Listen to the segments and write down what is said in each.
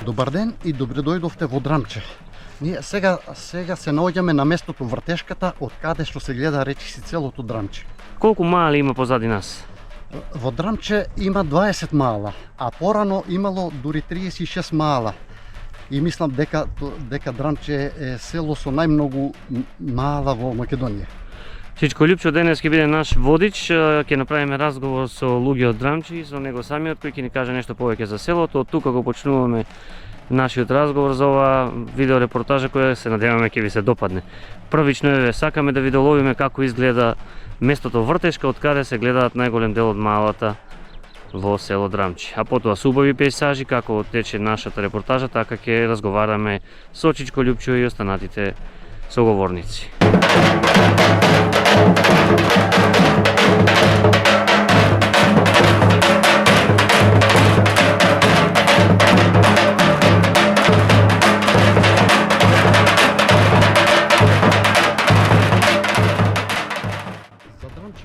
Добар ден и добре дојдовте во Драмче. Ние сега се наоѓаме на местото Вртешката, од каде што се гледа речиси целото Драмче. Колку мали има позади нас? Во Драмче има 20 мала, а порано имало дури 36 мала. И мислам дека Драмче е село со најмногу мала во Македонија. Чичко Љупчо денес ќе биде наш водич, ќе направиме разговор со луѓе од Драмче и со него самиот кој ќе ни каже нешто повеќе за селото. Од тука го почнуваме нашиот разговор за ова видеорепортажа која се надеваме ќе ви се допадне. Првично сакаме да ви доловиме како изгледа местото Вртешка, од каде се гледаат најголем дел од малата во село Драмче. А потоа со убави пејзажи, како тече нашата репортажа, така ќе разговараме со Чичко Љупчо и останатите соговорници.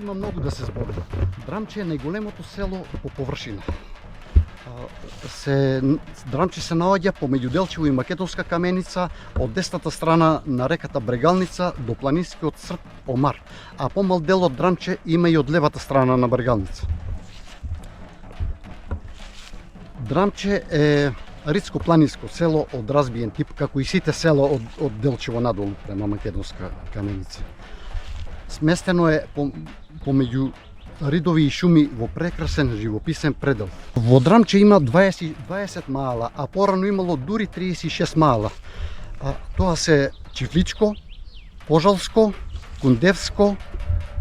Има многу да се збори. Драмче е најголемото село по површина. Драмче се наоѓа помеѓу Делчево и Македонска каменица, од десната страна на реката Брегалница до планинскиот срт Омар, а помал дел од Драмче има и од левата страна на Брегалница. Драмче е ридско-планинско село од разбиен тип, како и сите села од Делчево надолу према Македонска каменица. Сместено е помеѓу ридови и шуми во прекрасен живописен предел. Во Драмче има 20 мала, а порано имало дури 36 мала. Тоа се Чифличко, Пожалско, Кундевско,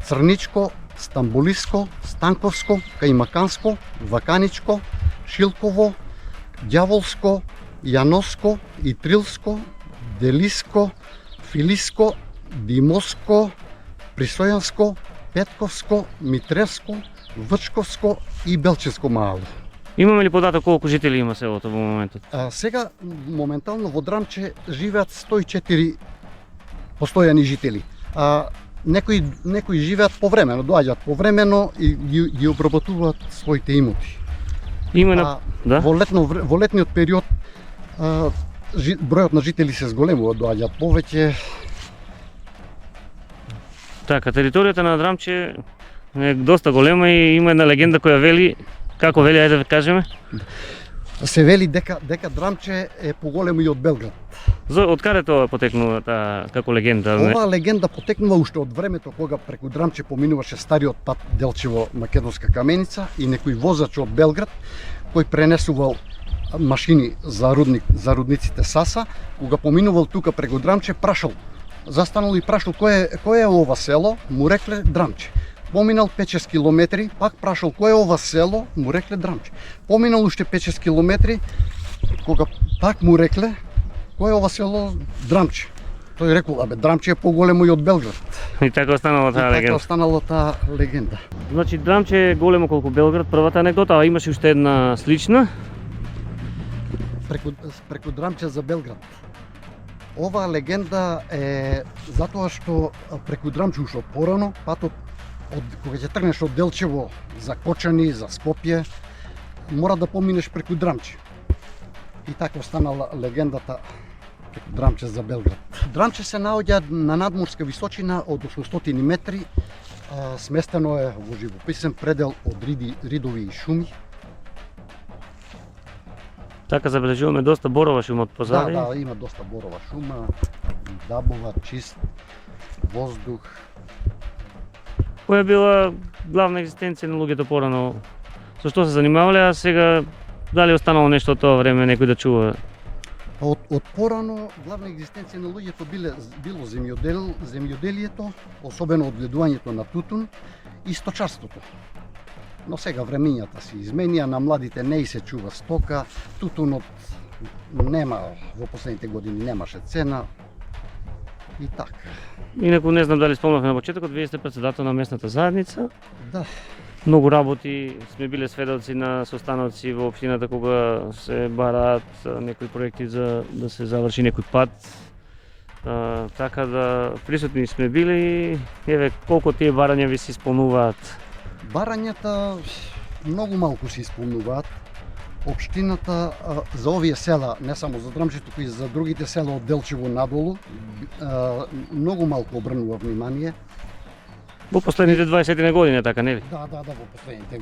Црничко, Стамбулиско, Станковско, Кајмаканско, Ваканичко, Шилково, Ѓаволско, Јаноско, Итрилско, Делиско, Филиско, Димоско, Присојанско, Петковско, Митревско, Врчковско и Белчевско мало. Имаме ли податок колку жители има селото во моментот? Сега моментално во Драмче живеат 104 постојани жители. Некои живеат повремено, доаѓаат повремено и ги обработуваат своите имоти. Да? Во летниот период бројот на жители се зголемува, доаѓаат повеќе. Така, територијата на Драмче е доста голема и има една легенда која вели, како вели, ајде да кажеме? Се вели дека Драмче е поголемо и од Белград. Од каде тоа потекнува како легенда? Оваа легенда потекнува уште од времето кога преку Драмче поминуваше стариот пат Делчево Македонска каменица и некој возач од Белград кој пренесувал машини за рудниците Саса, кога поминувал тука преку Драмче, прашал, застанал и прашал кој е ова село, му рекле Драмче. Поминал 5-6 километри, пак прашал кој е ова село, му рекле Драмче. Поминал уште 5-6 километри, кога пак му рекле кој е ова село, Драмче. Тој рекол, Драмче е поголемо и од Белград. И така останала таа легенда. Значи Драмче е големо колку Белград, првата анекдота, а имаше уште една слична. Преку Драмче за Белград. Оваа легенда е затоа што преку Драмче уште порано, патот кога ќе тргнеш од Делчево за Кочани, за Скопје, мора да поминеш преку Драмче. И така останала легендата преку Драмче за Белград. Драмче се наоѓа на надморска височина од 800 метри, сместено е во живописен предел од ридови и шуми. Така забележуваме доста борова шума од позади. Да, има доста борова шума, дабова, чист воздух. Која била главна екзистенција на луѓето порано? Со што се занимавале, а сега дали останало нешто од тоа време некој да чува? Од порано главна екзистенција на луѓето било земјоделието, особено одгледувањето на тутун и сточарството. Но сега времењата се изменија, на младите не и се чува стока, тутунот нема, во последните години немаше цена и така. Инаку не знам дали спомнавме на почетокот, вие сте председател на местната заедница. Да. Многу работи сме биле сведоци на состаноци во општината кога се бараат некои проекти за да се заврши некој пат. Така да присутни сме били и еве колку тие барања ви се исполнуваат? Барањата многу малку се исполнуваат. Општината за овие села, не само за Драмчи, туку и за другите села од Делчево надолу, многу малку обрнува внимание. Во последните 20 години, така нели? Да, во последните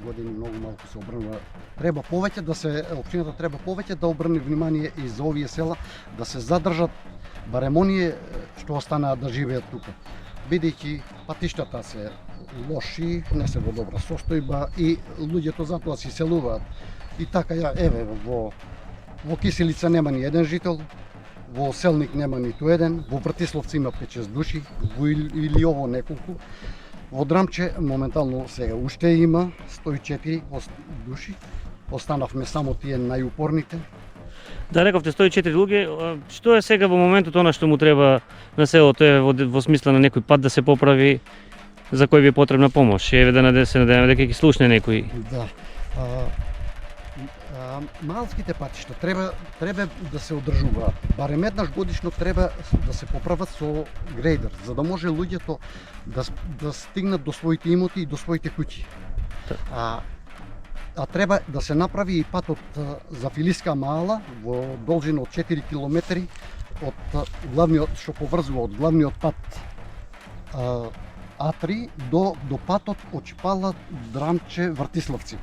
години многу малку се обрнува. Треба повеќе да се општината треба повеќе да обрне внимание и за овие села, да се задржат барем оние што останаа да живеат тука. Бидејќи патиштата се лоши, не се во добра состојба и луѓето затоа се селуваат. И така еве во Киселица нема ни еден жител, во Селник нема ниту еден, во Вртисловци има 5-6 души, во Илиово неколку. Во Драмче моментално сега уште има 104 души. Останавме само тие најупорните. Да, рековте 104 луѓе, што е сега во моментот она што му треба на селото, е во смисла на некој пат да се поправи, за кој би е потребна помош? Еве да се надеваме дека ќе слушне некој. Да. Малските патишта треба да се одржуваат. Барем еднаш годишно треба да се поправат со грейдер, за да може луѓето да стигнат до своите имоти и до своите куќи. А треба да се направи и патот за Филиска Маала во должина од 4 километри од главниот, што поврзува од главниот пат А3 до патот од Чпала, Драмче, Вртиславци.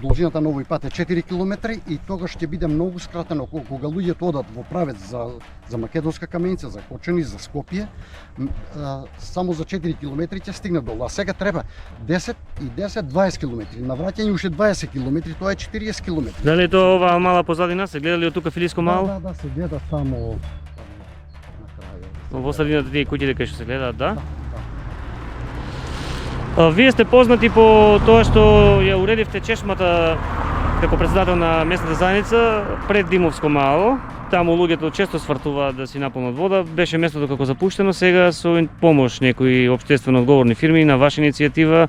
Должината на овој пат е 4 километри и тогаш ќе биде многу скратено кога луѓето одат во правец за Македонска Каменица, за Кочани, за Скопје, само за 4 километри ќе стигнат долу. А сега треба 10 и 10-20 километри. На враќање уште 20 километри, тоа е 40 километри. Дали тоа оваа мала позадина се гледали од тука Филиско Мало? Да, се гледа само на крајот. Во средината тие куќите кај што се гледаат, да? Вие сте познати по тоа што ја уредивте чешмата како председател на местната заедница пред Димовско Мало. Таму луѓето често свртуваат да си наполнат вода. Беше местото како запуштено, сега со помош некои општествено одговорни фирми на ваша иницијатива,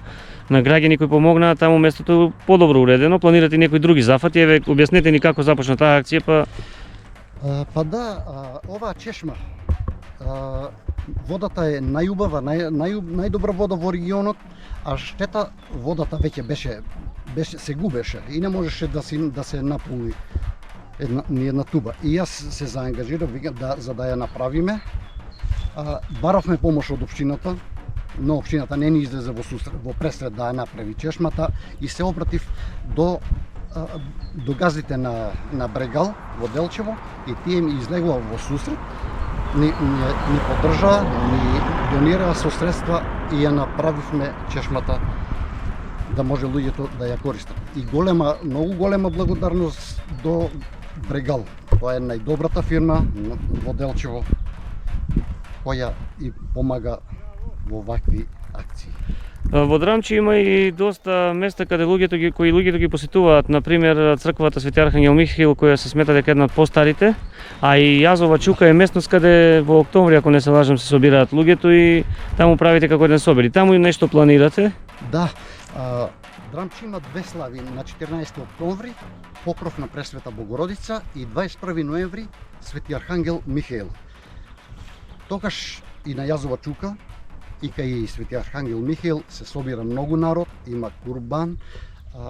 на граѓани кои помогнаа, таму местото подобро уредено. Планирате некои други зафати? Еве, објаснете ни како започна таа акција, Па да, оваа чешма водата е најубава, најдобра вода во регионот, а штета водата веќе се губеше и не можеше да се наполни ни една туба. И јас се заангажирав за да ја направиме. Баравме помош од општината, но општината не ни излезе во пресред да ја направи чешмата и се обратив до газите на Брегал во Делчево и тие ми излегува во сусрет. Ни поддржаа, ни донираа со средства и ја направивме чешмата да може луѓето да ја користат. И многу голема благодарност до Брегал. Тоа е најдобрата фирма во Делчево која и помага во вакви акции. Во Драмче има и доста места каде луѓето ги посетуваат, например црквата Свети Архангел Михаил, која се смета дека е една од постарите, а и Јазова чука е местност каде во октомври, ако не се лажам, се собираат луѓето и таму правите како еден собир. И таму и нешто планирате? Да, Драмче има две слави, на 14 октомври покров на Пресвета Богородица и 21 ноември Свети Архангел Михаил. Тогаш и на Јазова чука и кај Свети Архангел Михаил се собира многу народ, има курбан,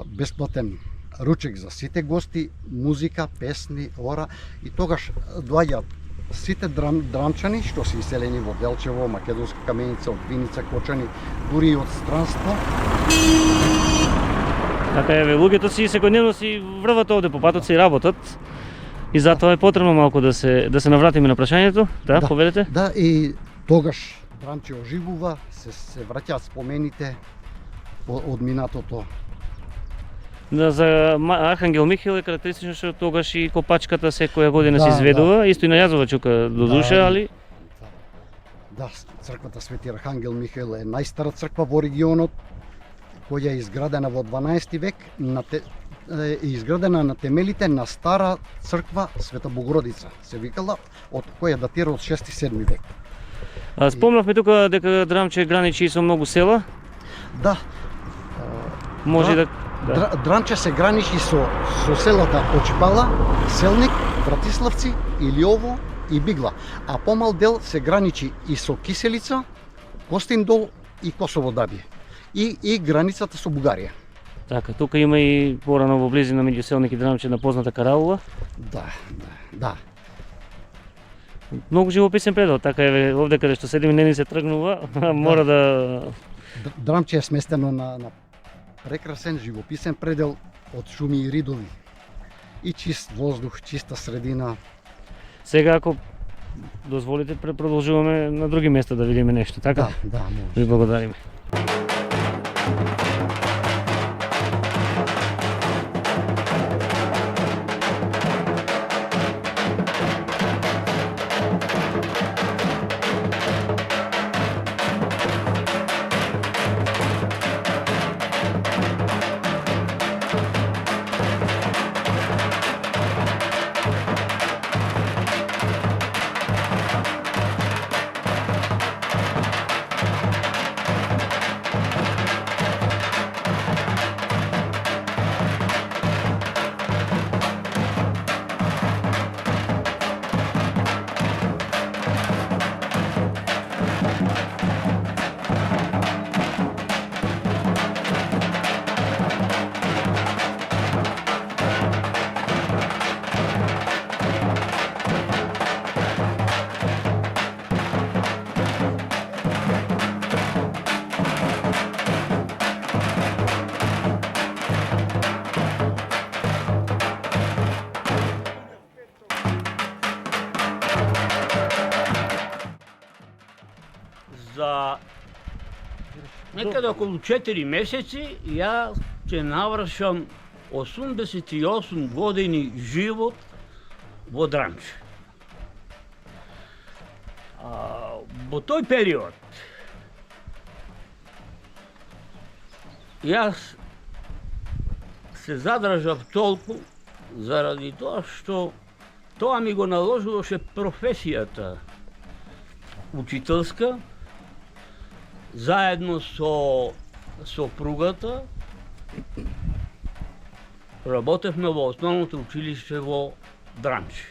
бесплатен ручек за сите гости, музика, песни, ора и тогаш доаѓаат сите драмчани што се иселени во Делчево, Македонска Каменица, од Виница, Кочани, дури и од странство. Така еве, луѓето си секојдневно си врват овде по патот си работат и затоа е потребно малку да се навратиме на прашањето. Да, поведете? Да, и тогаш Драмче оживува, се враќаат спомените од минатото. Да, за Архангел Михаил е карактеристично што тогаш и копачката секоја година се изведува, исто и на Јазова чука до душа, али... Да, црквата Свети Архангел Михаил е најстара црква во регионот, која е изградена во 12 век, изградена на темелите на стара црква Света Богородица, се викала, од која датира од 6-7 век. Спомнавме тука дека Драмче граничи со многу села. Да. Може да... Драмче се граничи со селата Очпала, Селник, Вратиславци, Илиово и Бигла, а помал дел се граничи и со Киселица, Костиндол и Косово Дабие. И границата со Бугарија. Така, тука има и порано во близина меѓу Селник и Драмче на позната Караула. Да. Многу живописен предел, така е овде каде што седиме не ни се тргнува, мора да... Драмче е сместено на прекрасен живописен предел од шуми и ридови. И чист воздух, чиста средина. Сега ако дозволите продолжуваме на други места да видиме нешто, така? Да, може. Ви благодариме. За некаде околу 4 месеци ја ќе навршам 88 години живот во Драмче. Во тој период јас се задржав толку заради тоа што тоа ми го наложуваше професијата учителска, заедно со сопругата работевме во основното училиште во Драмче.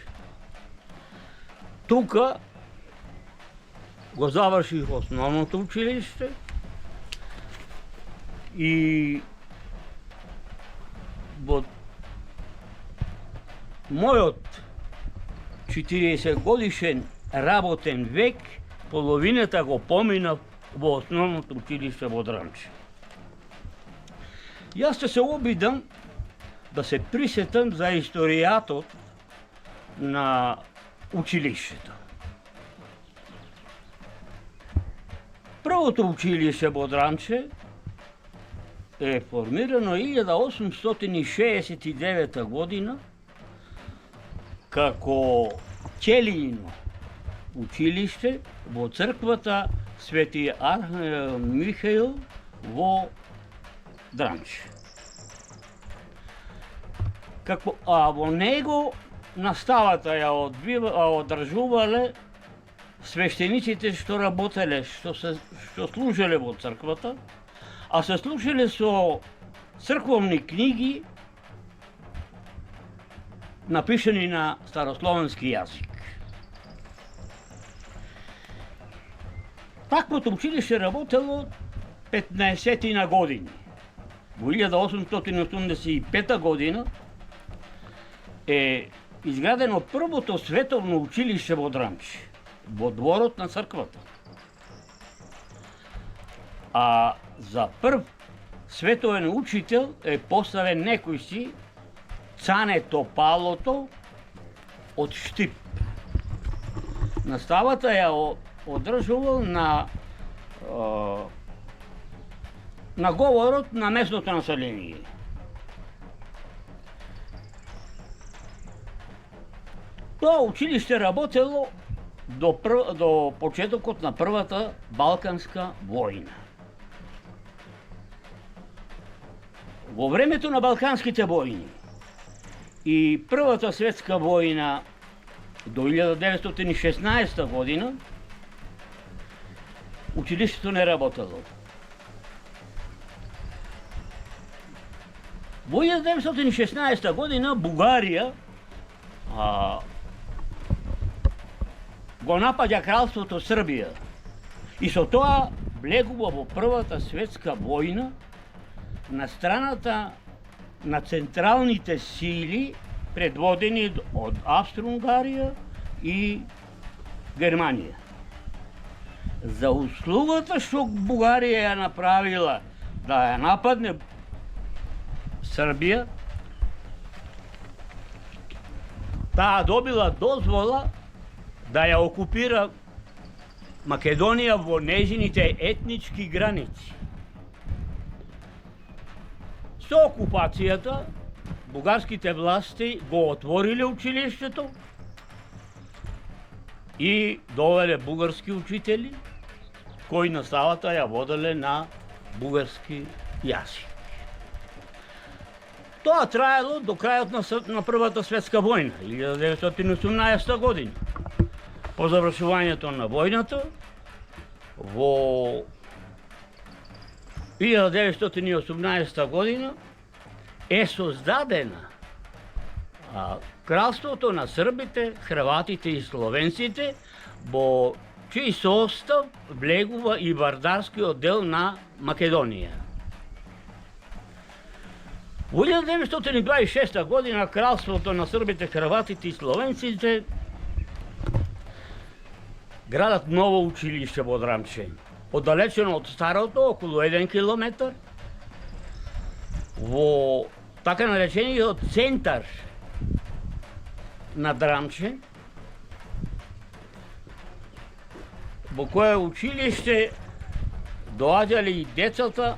Тука го заврших основното училиште и во мојот 40 годишен работен век половината го поминав во основното училиште во Драмче. Јас ќе се обидам да се присетам за историјатот на училиштето. Првото училиште во Драмче е формирано 1869 година како ќелино училиште во црквата Свети Архангел Михаил во Драмче. Во него наставата ја одржувале свештениците што работеле, што служеле во црквата, а се служеле со црквовни книги напишани на старословенски јазик. Таквото училиште работело 15 на години. Во 1885 година е изградено првото световно училиште во Драмче, во дворот на црквата. А за прв световен учител е поставен некој си Цане Топалото од Штип. Наставата ја одржувал на говорот на местното население. Тоа училиште работело до почетокот на првата Балканска војна. Во времето на Балканските војни и Првата светска војна до 1916 година училиштето не работело. Во 1916 година Бугарија го напаѓа кралството Србија и со тоа влегува во Првата светска војна на страната на централните сили, предводени од Австро-Унгарија и Германија. За услугата што Бугарија ја направила да ја нападне Србија, таа добила дозвола да ја окупира Македонија во нејзините етнички граници. Со окупацијата, бугарските власти го отвориле училиштето и довеле бугарски учители, кои наставата ја воделе на бугарски јазик. Тоа траело до крајот на Првата светска војна, 1918 година. По завршувањето на војната, во 1918 година е создадена Кралството на србите, хрватите и словенците, во чиј состав влегува и вардарскиот дел на Македонија. Во 1926 година Кралството на србите, хрватите и словенците градат ново училиште во Драмче, оддалечено од старото околу 1 километар, во така наречениот центар на Драмче, во кое училиште доаѓале и децата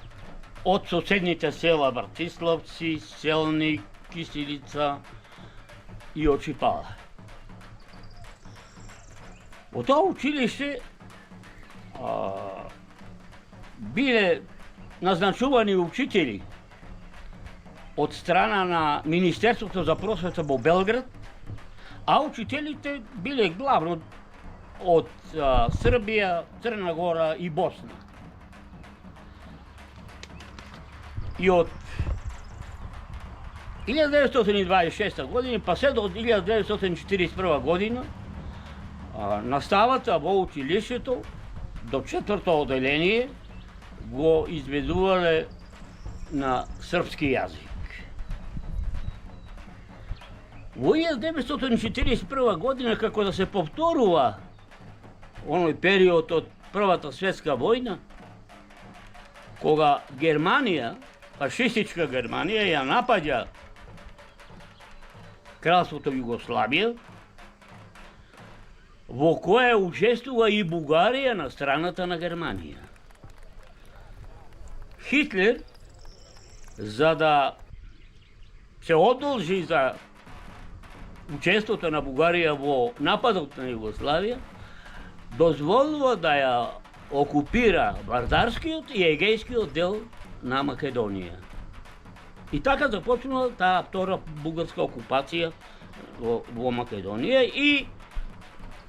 од соседните села Братиславци, Селник, Киселица и Очипала. Во тоа училиште биле назначувани учители од страна на Министерството за просвета во Белград, а учителите биле главно од Србија, Црна Гора и Босна. И од 1926 година па се до 1941 година наставата во училиштето до 4-то оделение го изведувале на српски јазик. Во 1941 година, како да се повторува оној период од Првата светска војна, кога Германија, фашистичка Германија, ја напаѓа Кралството Југославија, во кое учествува и Бугарија на страната на Германија. Хитлер, за да се одолжи за учеството на Бугарија во нападот на Југославија, дозволува да ја окупира вардарскиот и егејскиот дел на Македонија. И така започнува таа втора бугарска окупација во Македонија и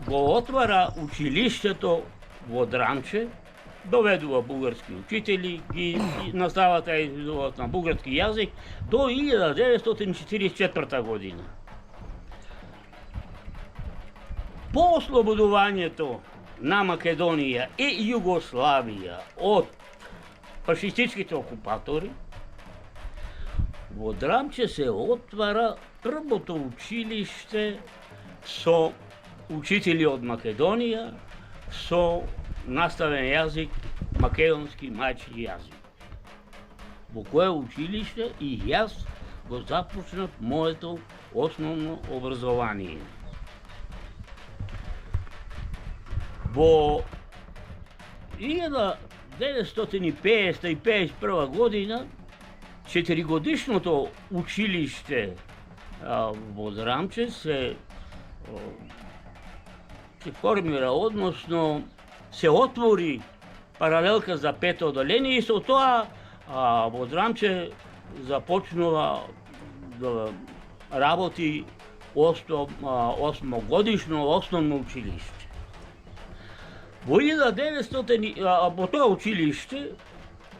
го отвара училиштето во Драмче, доведува бугарски учители, ги наставата ја изведуваат на бугарски јазик до 1944 година. По ослободувањето на Македонија и Југославија од фашистичките окупатори, во Драмче се отвара првото училиште со учители од Македонија, со наставен јазик македонски мајчи јазик. Во кое училиште и јас го започнав моето основно образование. Во 1950-51 година 4-годишното училиште во Драмче се формира, односно се отвори паралелка за 5-то оделение и со тоа во Драмче започнува да работи 8-годишно основно училиште. Во 1900 во тоа училиште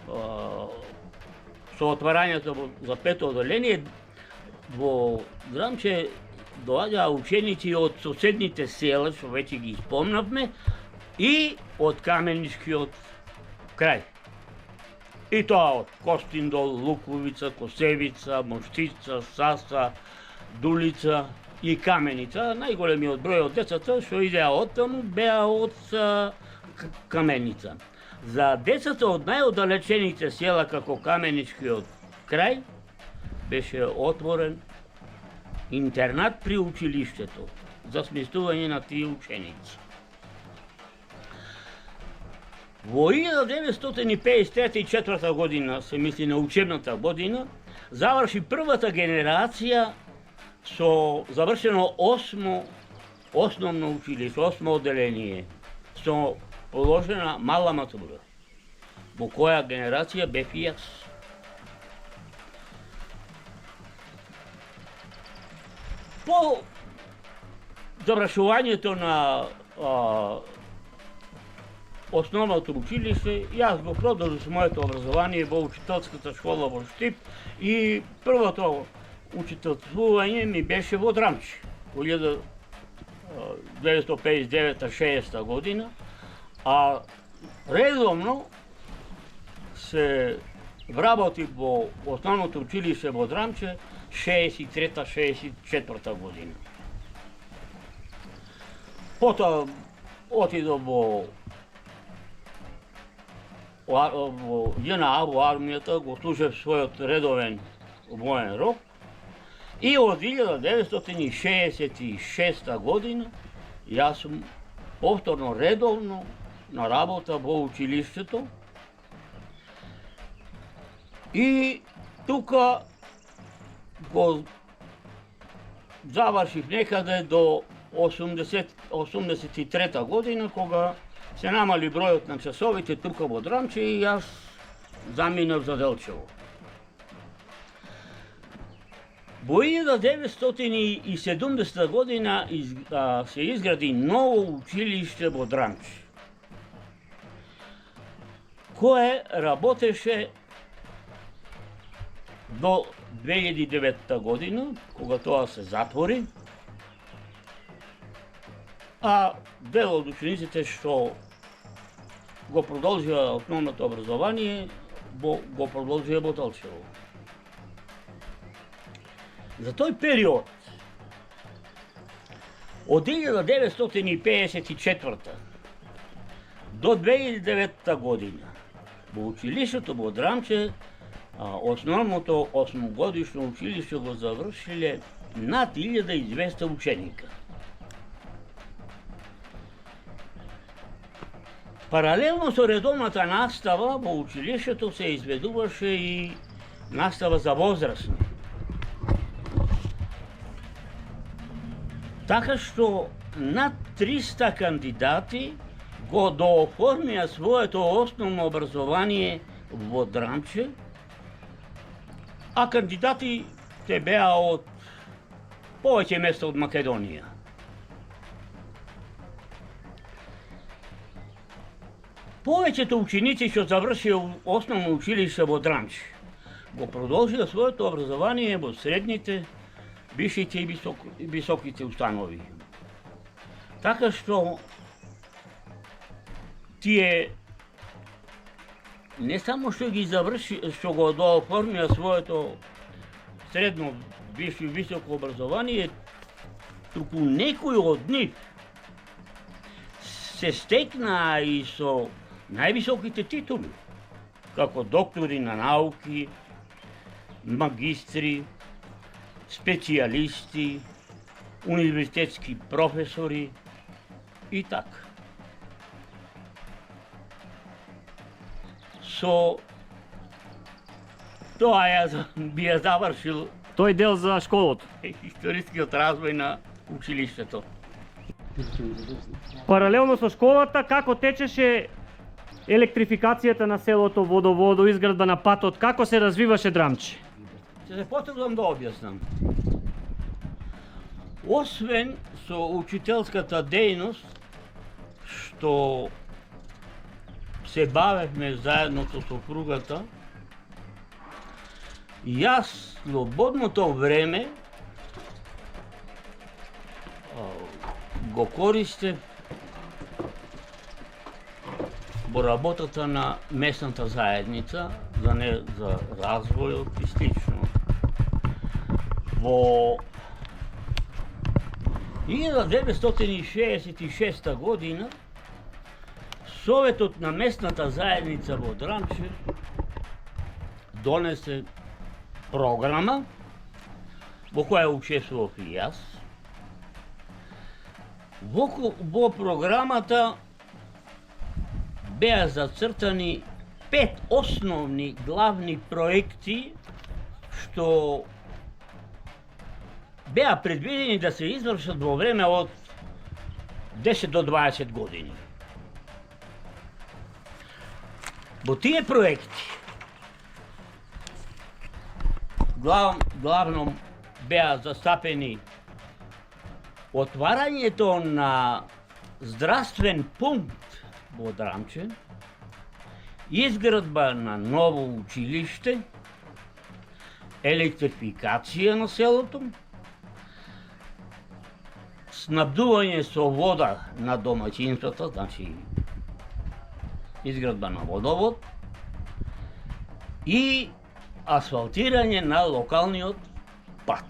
со отварањето за 5-то оделение во Драмче доаѓаа ученици од соседните села, што веќе ги спомнавме, и од Каменишкиот крај. И тоа од Костиндол, Луковица, Косевица, Моштица, Саса, Дулица и Каменица. Најголемиот број од децата што идеа од таму беа од Каменица. За децата од најоддалечените села како Каменичкиот крај беше отворен интернат при училиштето за сместување на тие ученици. Во 1954 година, се мисли на учебната година, заврши првата генерација со завршено 8 основно училиште, 8 одделение, со положена мала матура, во која генерација бев и јас. По завршувањето на основното училиште, јас го продолжив моето образование во учителската школа во Штип и првото учителствување ми беше во Драмчи во 1959-60 година, а редовно се вработив во основното училиште во Драмче 63-64 година. Потоа отидов во ЈНА, во армијата, го служев својот редовен воен рок и од 1966 година јас сум повторно редовно на работа во училиштето и тука го завршив некаде до 83 година, кога се намали бројот на часовите тука во Драмче и јас заминав за Делчево. Во 1970 година се изгради ново училиште во Драмче, кое работеше до 2009 година, кога тоа се затвори, а дел од учениците што го продолжија основното образование, го продолжија во Делчево. За тој период, од 1954 до 2009 година, во училиштето во Драмче, основното 8-годишно училиште го завршиле над 1200 ученика. Паралелно со редовната настава во училиштето се изведуваше и настава за возрастни. Така што над 300 кандидати го дооформија своето основно образование во Драмче, а кандидатите беа од повеќе места од Македонија. Повеќето ученици што завршија основно училиште во Драмче го продолжија своето образование во средните, висшите и високите установи. Така што тие не само што ги заврши, што го дооформија своето средно, висше и високо образование, туку некои од нив се стекнаа и со највисоките титули, како доктори на науки, магистри, специјалисти, универзитетски професори и така. Со тоа ја би ја завршил Тој дел за школото. историскиот развој на училиштето. Паралелно со школата, како течеше електрификацијата на селото, водоводо, изградба на патот, како се развиваше Драмче? Ќе се потрудам да објаснам. Освен со учителската дејност, што се бавевме заедно со сопругата, јас слободното време го користев во работата на местната заедница, за развојот и слично. Во 1966 година Советот на местната заедница во Драмче донесе програма во која учествував и јас. Во програмата беа зацртани 5 основни главни проекти што беа предвидени да се извршат во време од 10 до 20 години. Во тие проекти главно беа застапени отварањето на здравствен пункт во Драмче, изградба на ново училиште, електрификација на селото, снабдување со вода на домаќинствата, значи изградба на водовод и асфалтирање на локалниот пат.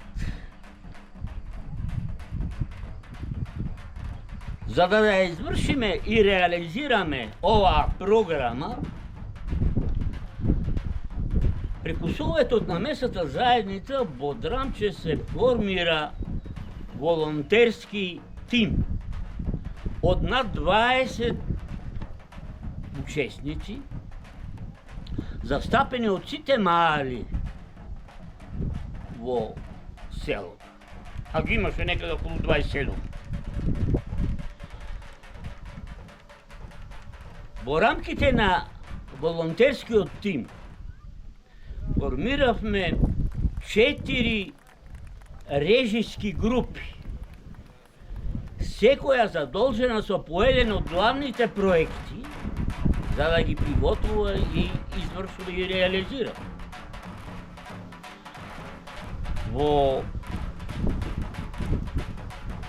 За да ја извршиме и реализираме оваа програма, преку Советот на местната заедница во Драмче се формира волонтерски тим од над 20 учесници, застапени од сите мали во селото. А ги имаше некаде околу 27. Во рамките на волонтерскиот тим формиравме 4 режиски групи, секоја задолжена со поеден од главните проекти, за да ги приготвува и извршува и реализира. Во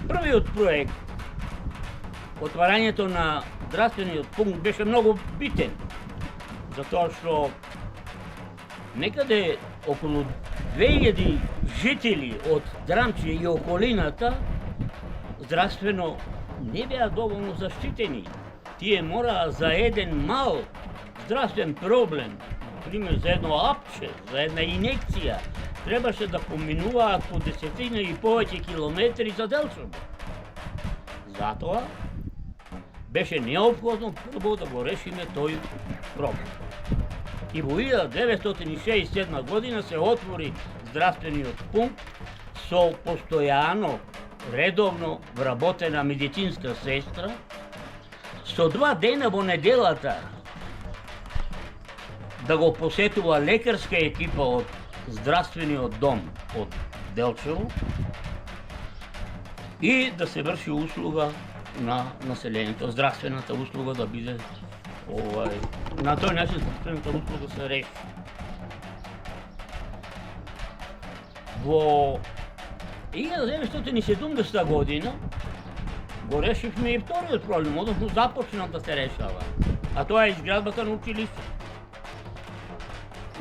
првиот проект, отварањето на здравствениот пункт беше многу битен, затоа што некаде околу 2000 жители од Драмче и околината здравствено не беа доволно заштитени. Тие мораа за еден мал здравствен проблем, например за едно апче, за една инекција, требаше да поминуваат по 10 и повеќе километри за Делчево. Затоа беше неопходно прво да го решиме тој проблем. И во 1967 година се отвори здравствениот пункт со постојано, редовно вработена медицинска сестра, со 2 дена во неделата да го посетува лекарска екипа од здравствениот дом од Делчево и да се врши услуга на населението, здравствената услуга да биде на тој начин здравствената услуга се реши. Во 1970 година го решивме и вториот проблем, односно започна да се решава, а тоа е изградбата на училиште.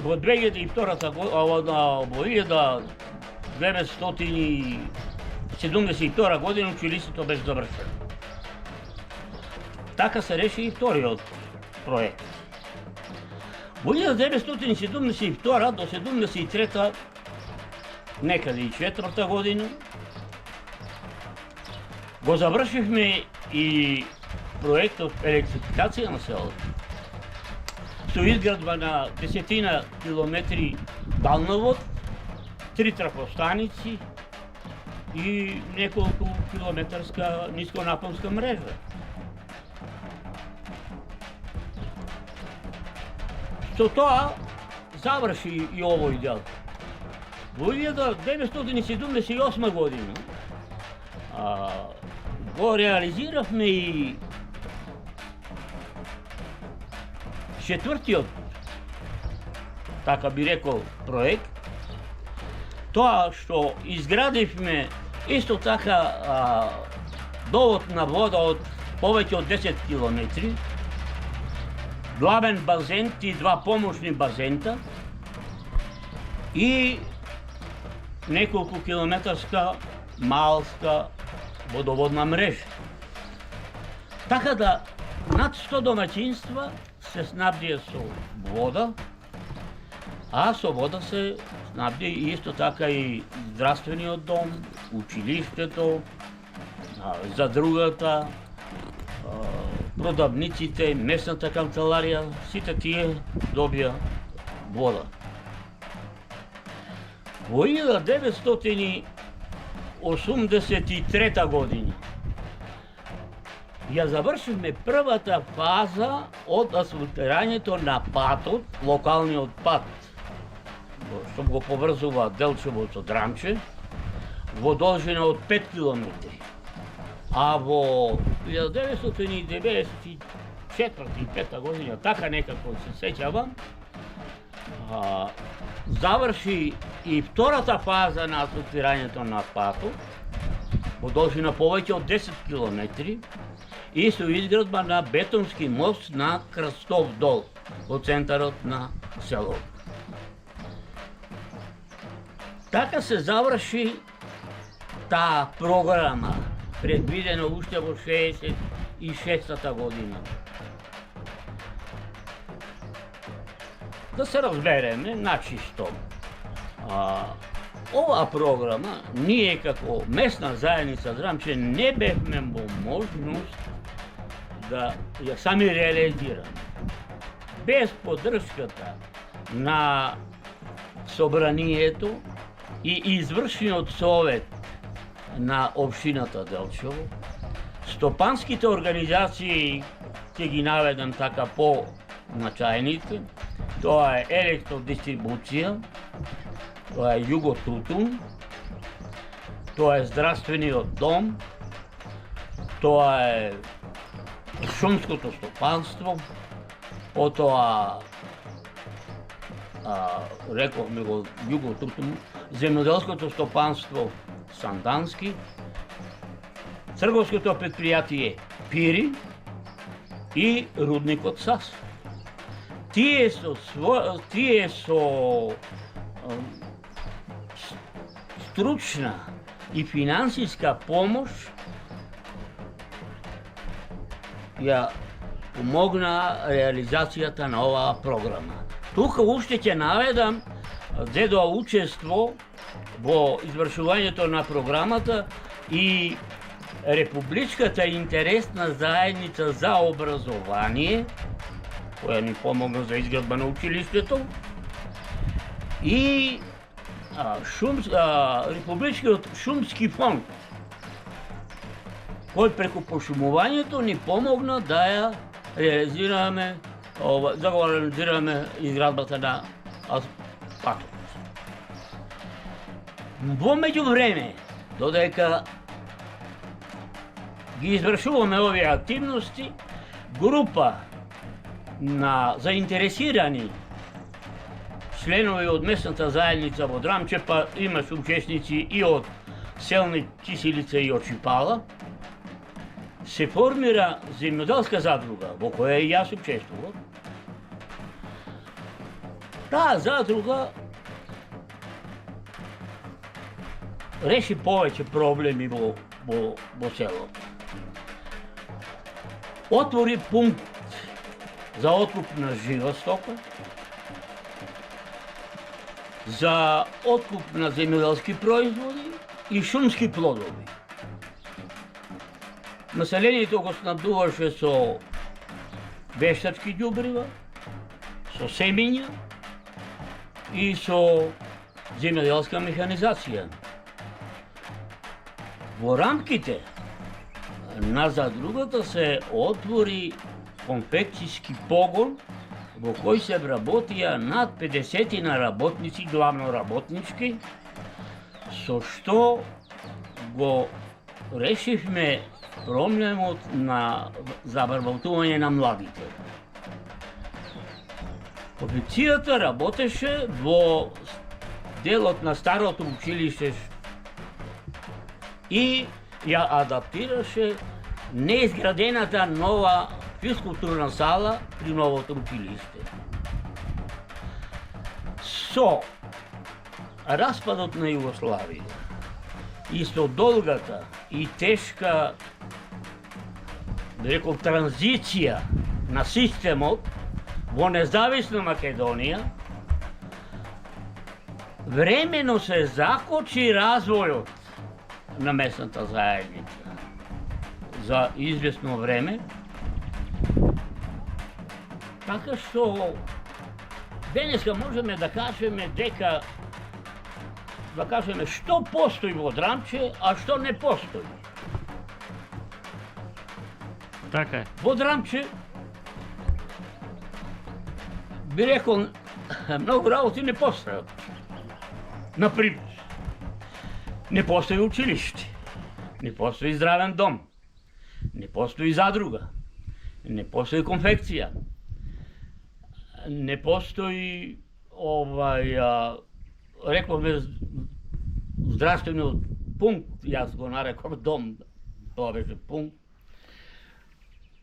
Во 2002 година училиштето беше завршено. Така се реши и вториот проект. Во 1972 до 1973 некаде и 4 година го завршивме и проектот електрификација на селото, со изградба на 10 километри далновод, 3 трафостаници и неколку километарска нисконапонска мрежа. Со тоа заврши и овој дел. Во 1978 година го реализиравме и четвртиот, така би рекол, проект. Тоа што изградивме исто така довод на вода од повеќе од 10 километри главен базен и два помошни базента и неколку километарска малска водоводна мрежа. Така да над 100 домаќинства се снабдија со вода, а со вода се снабди исто така и здравствениот дом, училиштето, задругата, продавниците, местната канцеларија, сите тие добија вода. Во 1983 година ја завршивме првата фаза од асфалтирањето на патот, локалниот пат, што го поврзува Делчево со Драмче, во должина од 5 километри. А во 1994-5 година, така некако се сеќавам, заврши и втората фаза на асфалтирањето на патот, во должина повеќе од 10 километри, и со изградба на бетонски мост на Крстов дол, во центарот на селото. Така се заврши таа програма, предвидено уште во 66-та година. Да се разбереме, начисто. Оваа програма, ние како местна заедница Драмче не бевме во можност да ја сами реализираме. Без поддршката на собранието и извршниот совет на општината Делчево, стопанските организации, ќе ги наведам така по значајните, тоа е електродистрибуција, тоа е Југотутун, тоа е здравствениот дом, тоа е шумското стопанство, потоа рековме го Југотутун, земјоделското стопанство Сандански, црговското предпријатие Пири и рудникот САС. Тие со стручна и финансиска помош ја помогна реализацијата на оваа програма. Тука уште ќе наведам дедоа учество во извршувањето на програмата и Републичката интересна заедница за образование, која ни помогна за изградба на училиштето, и Републичкиот шумски фонд, кој преку пошумувањето ни помогна да ја реализираме, да го реализираме изградбата на патот. Во меѓувреме, додека ги извршуваме овие активности, група на заинтересирани членови од местната заедница во Драмче, па имаше учесници и од Селник, Киселица и од Чипала, се формира земјоделска задруга, во која и јас учествував. Таа задруга реши повеќе проблеми во селото. Отвори пункт за откуп на жива стока, за откуп на земјоделски производи и шумски плодови. Населението го снабдуваше со вештачки ѓубрива, со семења и со земјоделска механизација. Во рамките на задругата се отвори конфекцијски погон во кој се вработија над 50 на работници, главно работнички, со што го решивме проблемот на завработување на младите. Официјата работеше во делот на старото училиште и ја адаптираше неизградената нова физкултурна сала при новото училиште. Со распадот на Југославија и со долгата и тешка, да рекол, транзиција на системот во независна Македонија, времено се закочи развојот на местната заедница за известно време, така што денеска можеме да кажеме дека што постои во Драмче, а што не постои. Така е. Во Драмче би рекол многу работи не постојат. Например, не постои училиште, не постои здравен дом, не постои задруга, не постои конфекција, не постои рековме здравствениот пункт, јас го нареков дом, тоа беше пункт.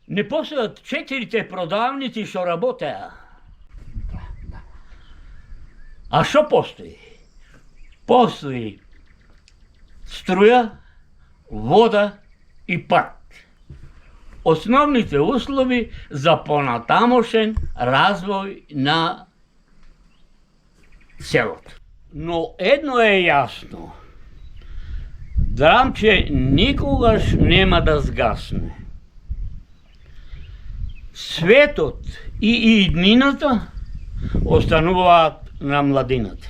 Не постојат 4 продавници што работеа. А што постои? Постои струја, вода и пат. Основните услови за понатамошен развој на селото. Но едно е јасно. Драмче никогаш нема да згасне. Светот и иднината остануваат на младината.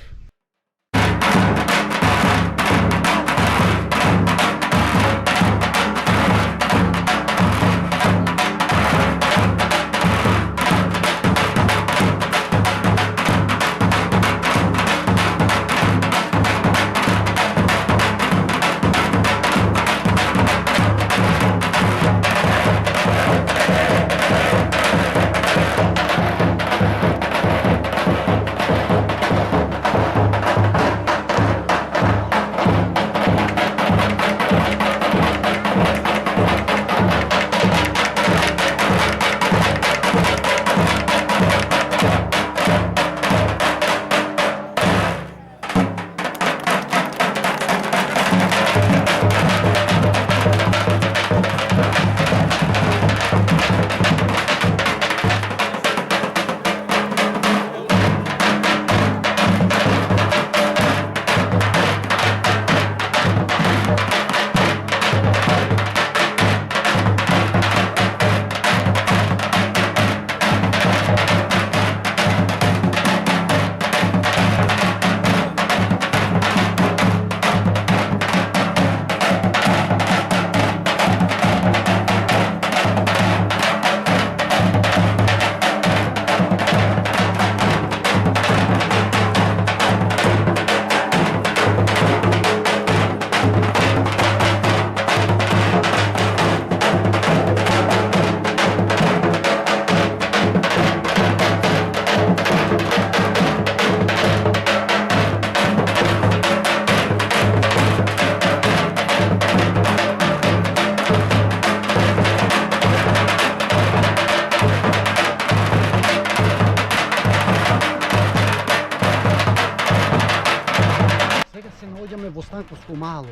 Во Станковско мало.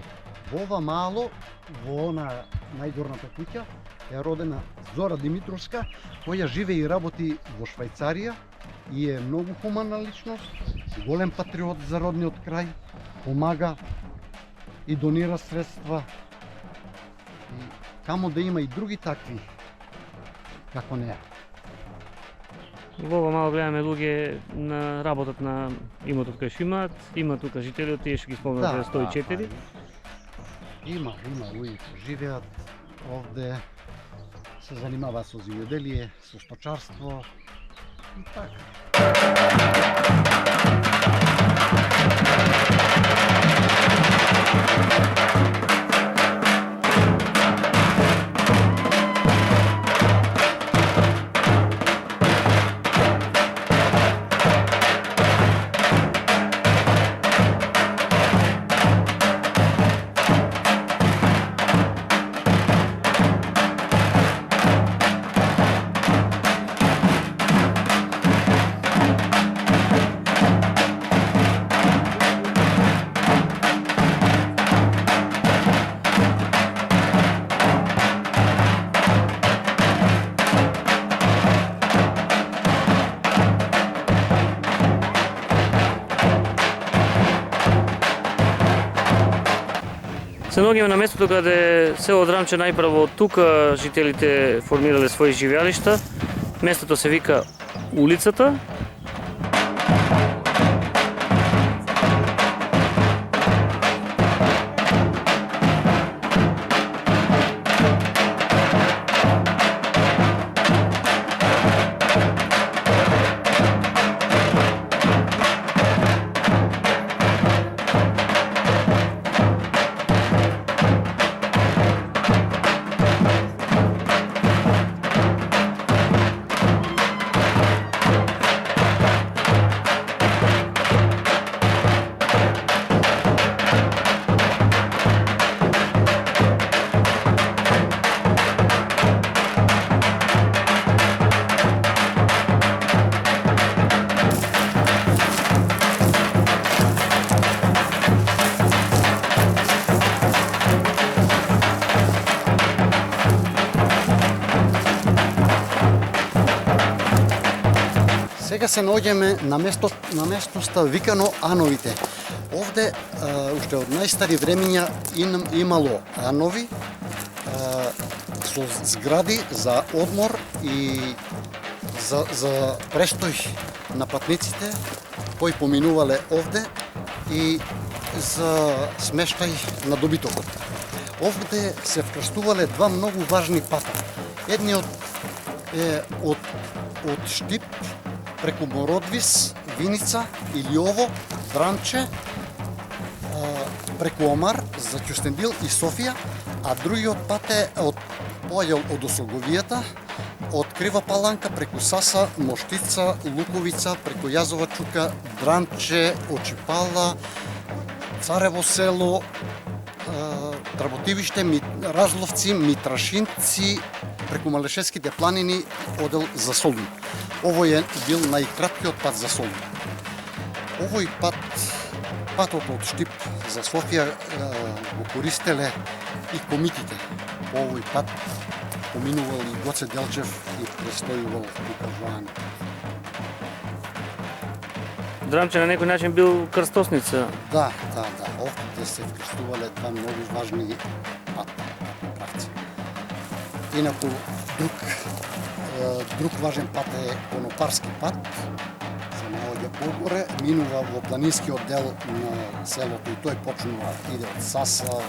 Во ова мало, во она најгорната куќа, е родена Зора Димитровска, која живее и работи во Швајцарија и е многу хуманна личност, голем патриот за родниот крај, помага и донира средства. И камо да има и други такви, како неа. Во ова мало гледаме луѓе на работат на имотот кој што имаат, има тука жители, тие што ги спомнате 104. Има луѓе кои живеат овде, се занимаваат со земјоделие, со сточарство и така. Се наоѓаме на местото каде село Драмче најпрво тука жителите формирале своји живеалишта. Местото се вика Улицата. Сега се наоѓаме на местноста викано Ановите. Овде уште од најстари времиња имало анови со згради за одмор и за престој на патниците кои поминувале овде и за смештај на добитокот. Овде се вкрстувале два многу важни пата. Едниот е од Штип преку Мородвис, Виница, Илјово, Драмче, преку Омар за Ќустендил и Софија, а другиот пат е поаѓал од Осоговијата, од Крива Паланка преку Саса, Моштица, Луковица, преку Јазова Чука, Драмче, Очипала, Царево село, Дработивиште, Разловци, Митрашинци, преку Малешевските планини одел за Солун. Овој е бил најкраткиот пат за Солун. Овој патот од Штип за Софија го користеле и комитите. По овој пат поминувал и Гоце Делчев и престојувал тука воан. Драмче на некој начин бил крстосница. Да. Овде се вкрстувале два многу важни правци. Инаку друг важен пат е Конопарски пат. Се наоѓа погоре, минува во планинскиот дел на селото и тој почнува, иде од Саса,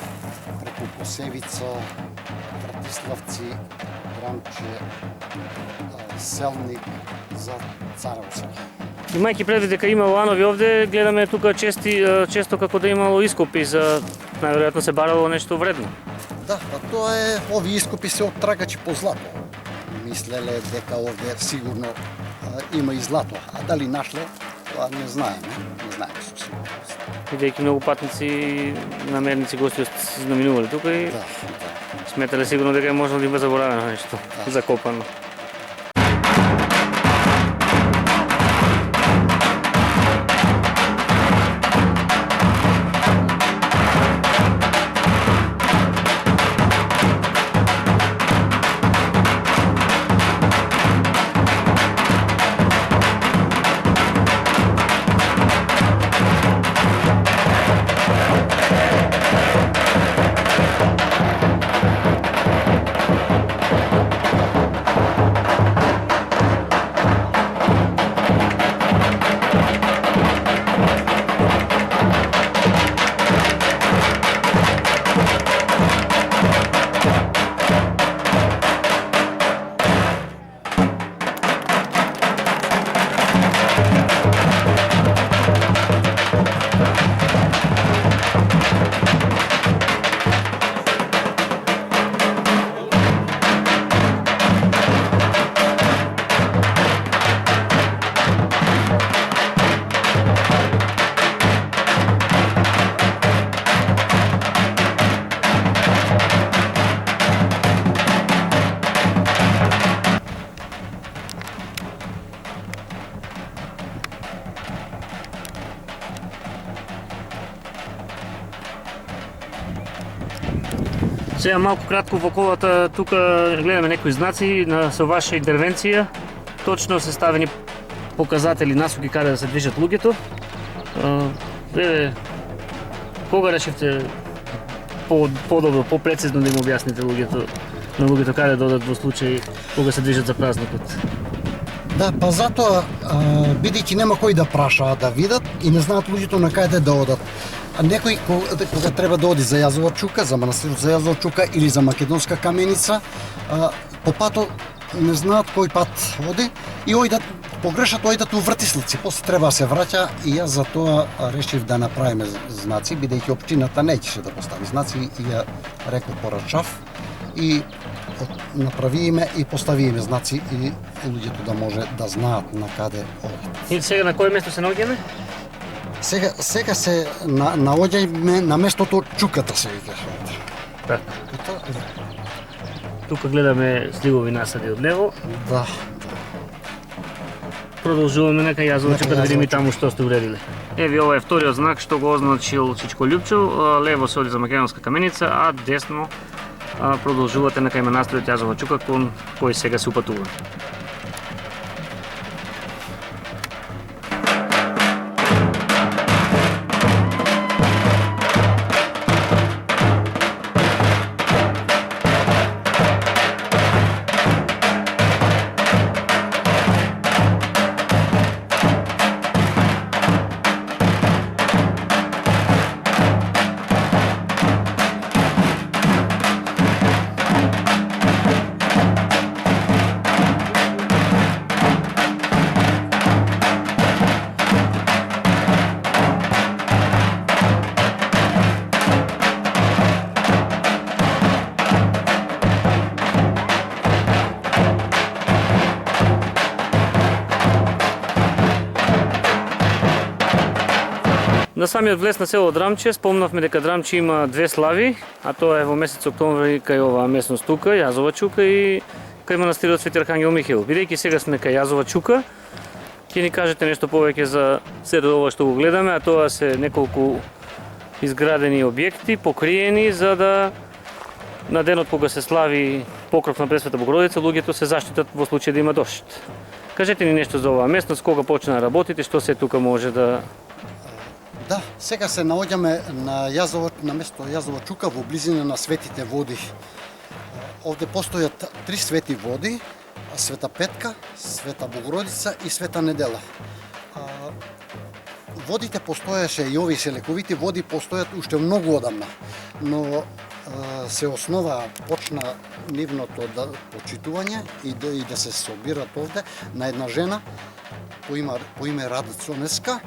преку Косевица, Братиславци, Драмче, Селник за Царево село. Имајќи предвид дека имало анови овде, гледаме тука често како да имало ископи за најверојатно се барало нешто вредно. Да, па тоа е, овие ископи се од трагачи по злато. Мислеле дека овде сигурно има и злато, а дали нашле, тоа не знаеме со сигурност. Бидејќи многу патници, намерници, гости знаминували тука и сметале сигурно дека е можно да има заборавено нешто, закопано. Сега малку кратко во колата, тука гледаме некои знаци со ваша интервенција. Точно се ставени показатели, насоки каде да се движат луѓето. Кога решивте подобро, попрецизно да им објасните на луѓето каде да одат во случај кога се движат за празникот. Да, па затоа, бидејќи нема кој да праша да видат и не знаат луѓето на каде да одат. А некој кога треба да оди за Јазова чука, за манастирот за Јазова чука или за Македонска каменица, по патот не знаат кој пат оди и ојдат погрешат, ојдат у вртислици, после треба да се враќа и јас за тоа решив да направиме знаци, бидејќи општината неќеше да постави знаци и ја рекол порачав и направиме и поставиме знаци и луѓето да може да знаат на каде одат. И сега на кој место се наоѓаме? Сега се наоѓаме на местото Чуката се вика. Така. Тука гледаме сливови насади од лево. Да. Продолжуваме нека Јазова чука да видиме таму што сте уредиле. Еви ова е вториот знак што го означил Чичко Љупчов. Лево се оди за Македонска каменица, а десно продолжувате нека има настројот Јазова чука кон кој сега се упатува. На самиот влез на село Драмче спомнавме дека Драмче има две слави, а тоа е во месец октомври кај оваа местност тука, Јазова чука и кај манастирот Свети Архангел Михаил. Бидејќи сега сме кај Јазова чука, ќе ни кажете нешто повеќе за сето ова што го гледаме, а тоа се неколку изградени објекти, покриени за да на денот кога се слави покров на Пресвета Богородица, луѓето се заштитат во случај да има дожд. Кажете ни нешто за оваа местност, кога почна да работите, што се тука може да... Да, сега се наоѓаме на место Јазова чука во близина на Светите води. Овде постојат три свети води, Света Петка, Света Богородица и Света Недела. Водите постоеше и овие селековите води постојат уште многу одамна, но се основа, почна нивното почитување и да се собират овде на една жена по име Рада Цонеска,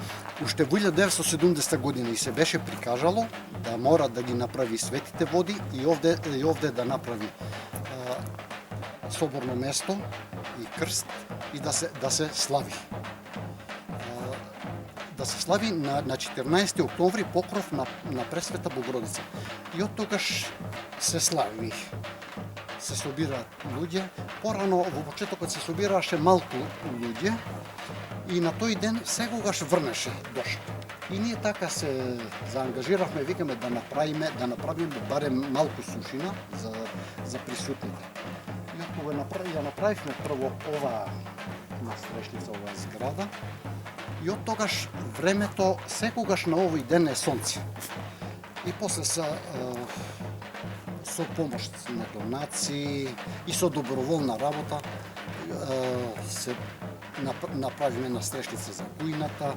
уште во 1970 година и се беше прикажало да мора да ги направи светите води и овде да направи соборно место и крст и да се слави. Да се слави на 14 октомври покров на Пресвета Богородица. И од тогаш се слави. Се собираат луѓе. Порано во почетокот се собирааше малку луѓе и на тој ден секогаш врнеше дожд. И ние така се заангажиравме, викаме да направиме барем малку сушина за присутните. И од кога ја направивме прво оваа настрешница, оваа зграда, и од тогаш времето секогаш на овој ден е сонце. И после со помош на донации и со доброволна работа се направиме настрешница за кујната.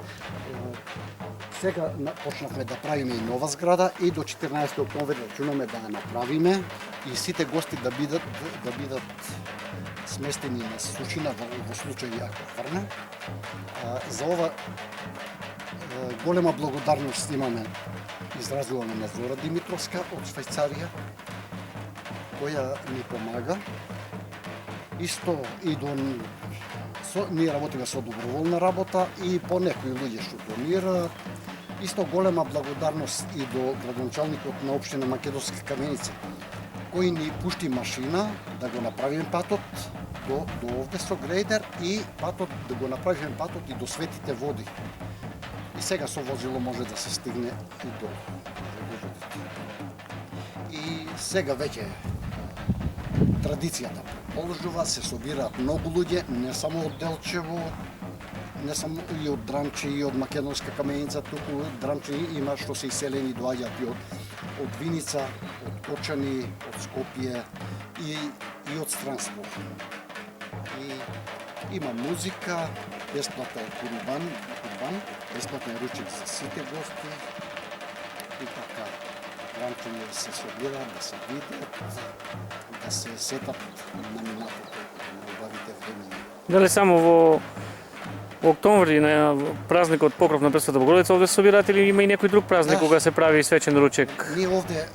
Сега почнавме да правиме и нова зграда и до 14 октомври рачунаме да ја направиме и сите гости да бидат сместени на сушина во случај ако врне. За ова голема благодарност изразуваме на Зора Димитровска од Швајцарија, која ни помага. Исто и ние работиме со доброволна работа и по некои луѓе што донираат. Исто голема благодарност и до градоначалникот на општина Македонска каменица, кој ни пушти машина да го направиме патот до овде со грейдер и да го направиме патот и до Светите води. И сега со возило може да се стигне и до водите. И сега веќе традицијата продолжува, се собираат многу луѓе, не само од Делчево, не само и од Драмче и од Македонска каменица, туку Драмче има што се иселени доаѓаат и од Виница, од Кочани, од Скопје и од странство. И има музика, бесплатен курбан, бесплатен ручек за сите гости и така. Драмчани се собираат, да се видат, да се сетат на минатото, на убавите времена. Дали само во октомври на празникот Покров на Пресвета Богородица овде се собираат или има и некој друг празник кога се прави свечен ручек? Ние овде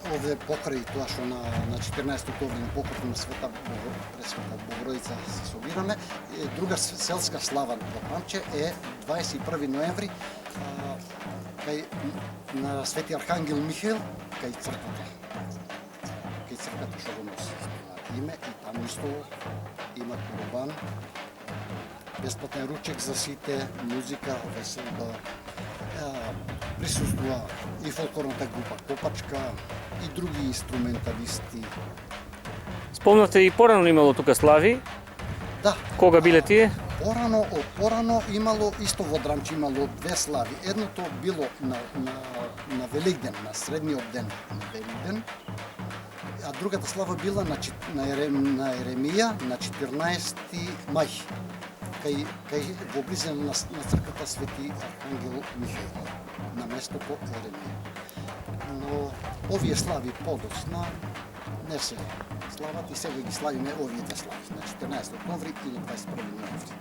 покрај тоа што на 14 октомври на Покров на Пресвета Богородица се собираме, друга селска слава во Драмче е 21 ноември кај на Свети Архангел Михаил кај црквата. Кај црквата што го носи име и таму исто има курбан, бесплатен ручек за сите, музика, веселба, присуствува и фолклорната група Копачка и други инструменталисти. Спомнавте и порано имало тука слави. Да. Кога биле тие? Порано имало исто во Драмче имало две слави. Едното било на Великден, на средниот ден на Великден, а другата слава била на Еремија на 14 мај, кај во близина на црквата Свети Архангел Михаил, на местото Еремија. Но овие слави подоцна не се слават и сега ги славиме овие две слави, на 14 октомври и на 21 ноември.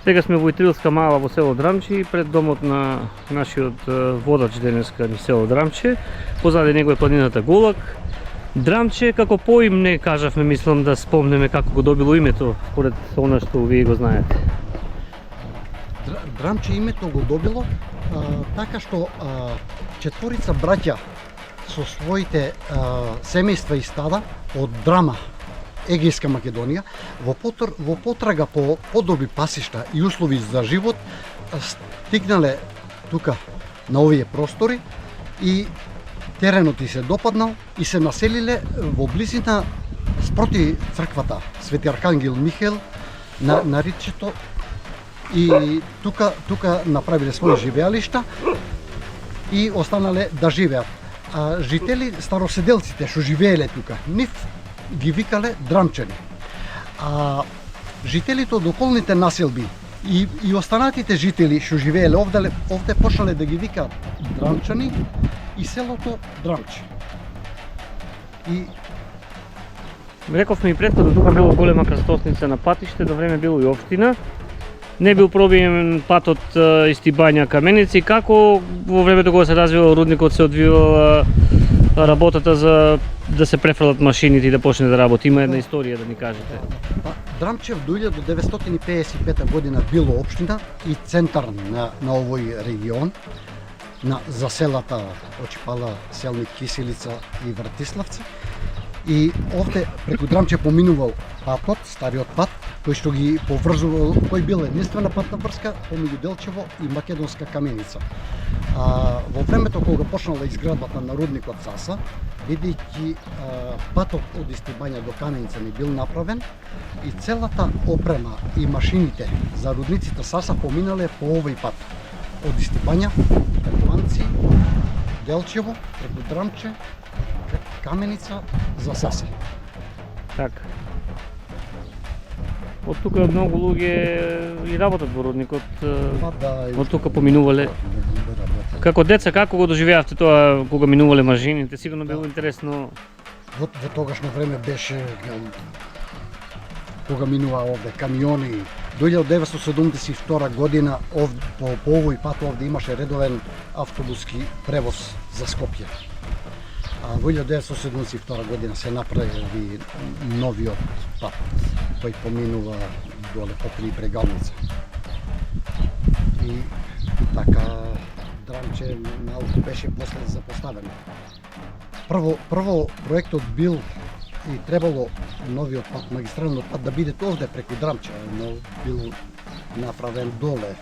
Сега сме во Итрилска мала во село Драмче, пред домот на нашиот водач денеска ни село Драмче. Позади него е планината Голак. Драмче, како поим не кажавме, мислам да спомнеме како го добило името, според она што вие го знаете. Драмче името го добило така што четворица браќа со своите семејства и стада од Драма, Егејска Македонија, во потрага по подобри пасишта и услови за живот, стигнале тука на овие простори и теренот и се допаднал и се населиле во близина спроти црквата Свети Архангел Михаил на Ричето и тука направиле своји живеалишта и останале да живеат. Жители, староседелците што живееле тука, нив ги викале Драмчани. А жителите од околните населби и останатите жители што живееле овде почнале да ги викаат Драмчани и селото Драмче. И Рековме и претходно, тука било голема крстосница на патиште, до време било и општина. Не бил пробиен патот Истибања Каменици. Како во времето кога се развивал рудникот се одвивала работата за да се префрлат машините и да почне да работи? Има една историја да ни кажете. Драмче до 1955 година било општина и центар на овој регион, за селата Очипала, Селник, Киселица и Вратиславци. И овде преку Драмче поминувал патот, стариот пат, кој што ги поврзувал, кој бил единствена патна врска помеѓу Делчево и Македонска Каменица. Во времето кога почнала изградбата на рудникот Саса, бидејќи патот од Истибања до Каменица не бил направен и целата опрема и машините за рудниците Саса поминале по овој пат. Од Истибања, Карпанци, Делчево, преку Драмче, Каменица за Саса. Така. Од тука многу луѓе и работат во рудникот. Од тука поминувале. Како деца, како го доживеавте тоа кога минувале машините? Сигурно било интересно. Во тогашно време беше кога минува овде камиони. До 1972 година по овој пат овде имаше редовен автобуски превоз за Скопје. А во 1972 година се направи новиот пат кој поминува доле покрај Брегалница. И така Драмче малку беше после запоставено. Прво проектот бил и требало новиот пат, магистралниот пат да биде овде преку Драмче, но бил направен доле.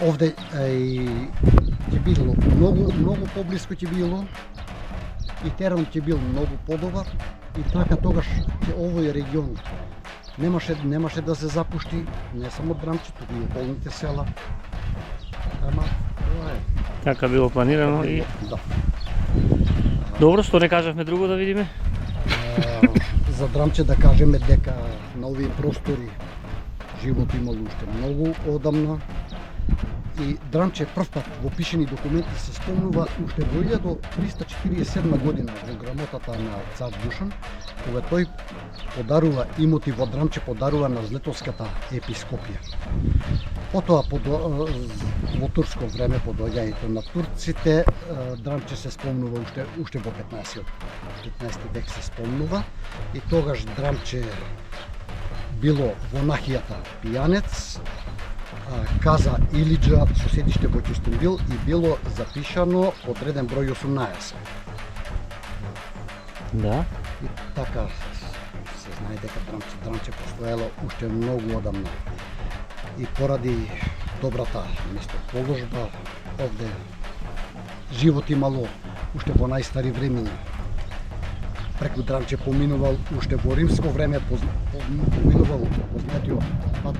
Овде ќе било многу поблиску ќе било и терен ќе бил многу подобар и така тогаш ќе овој регион немаше да се запушти, не само Драмче, туку и околните села. Ама тоа е. Така било планирано и Да. добро, што не кажавме друго да видиме? За Драмче да кажеме дека на овие простори живот имало уште многу одамна и Драмче првпат во пишени документи се спомнува уште во 1347 година во грамотата на цар Душан, кога тој подарува имоти во Драмче, подарува на Злетовската епископија. Потоа во турско време, по доаѓањето на турците, Драмче се спомнува уште во 15 век се спомнува и тогаш Драмче било во нахијата Пијанец, каза Илиджа со седиште во Кюстендил и било запишано одреден број 18. Да. И така се знае дека Драмче постоело уште многу одамна. И поради добрата местоположба овде живот имало уште во најстари времиња. Преку Драмче поминувал уште во римско време поминувал познатиот пат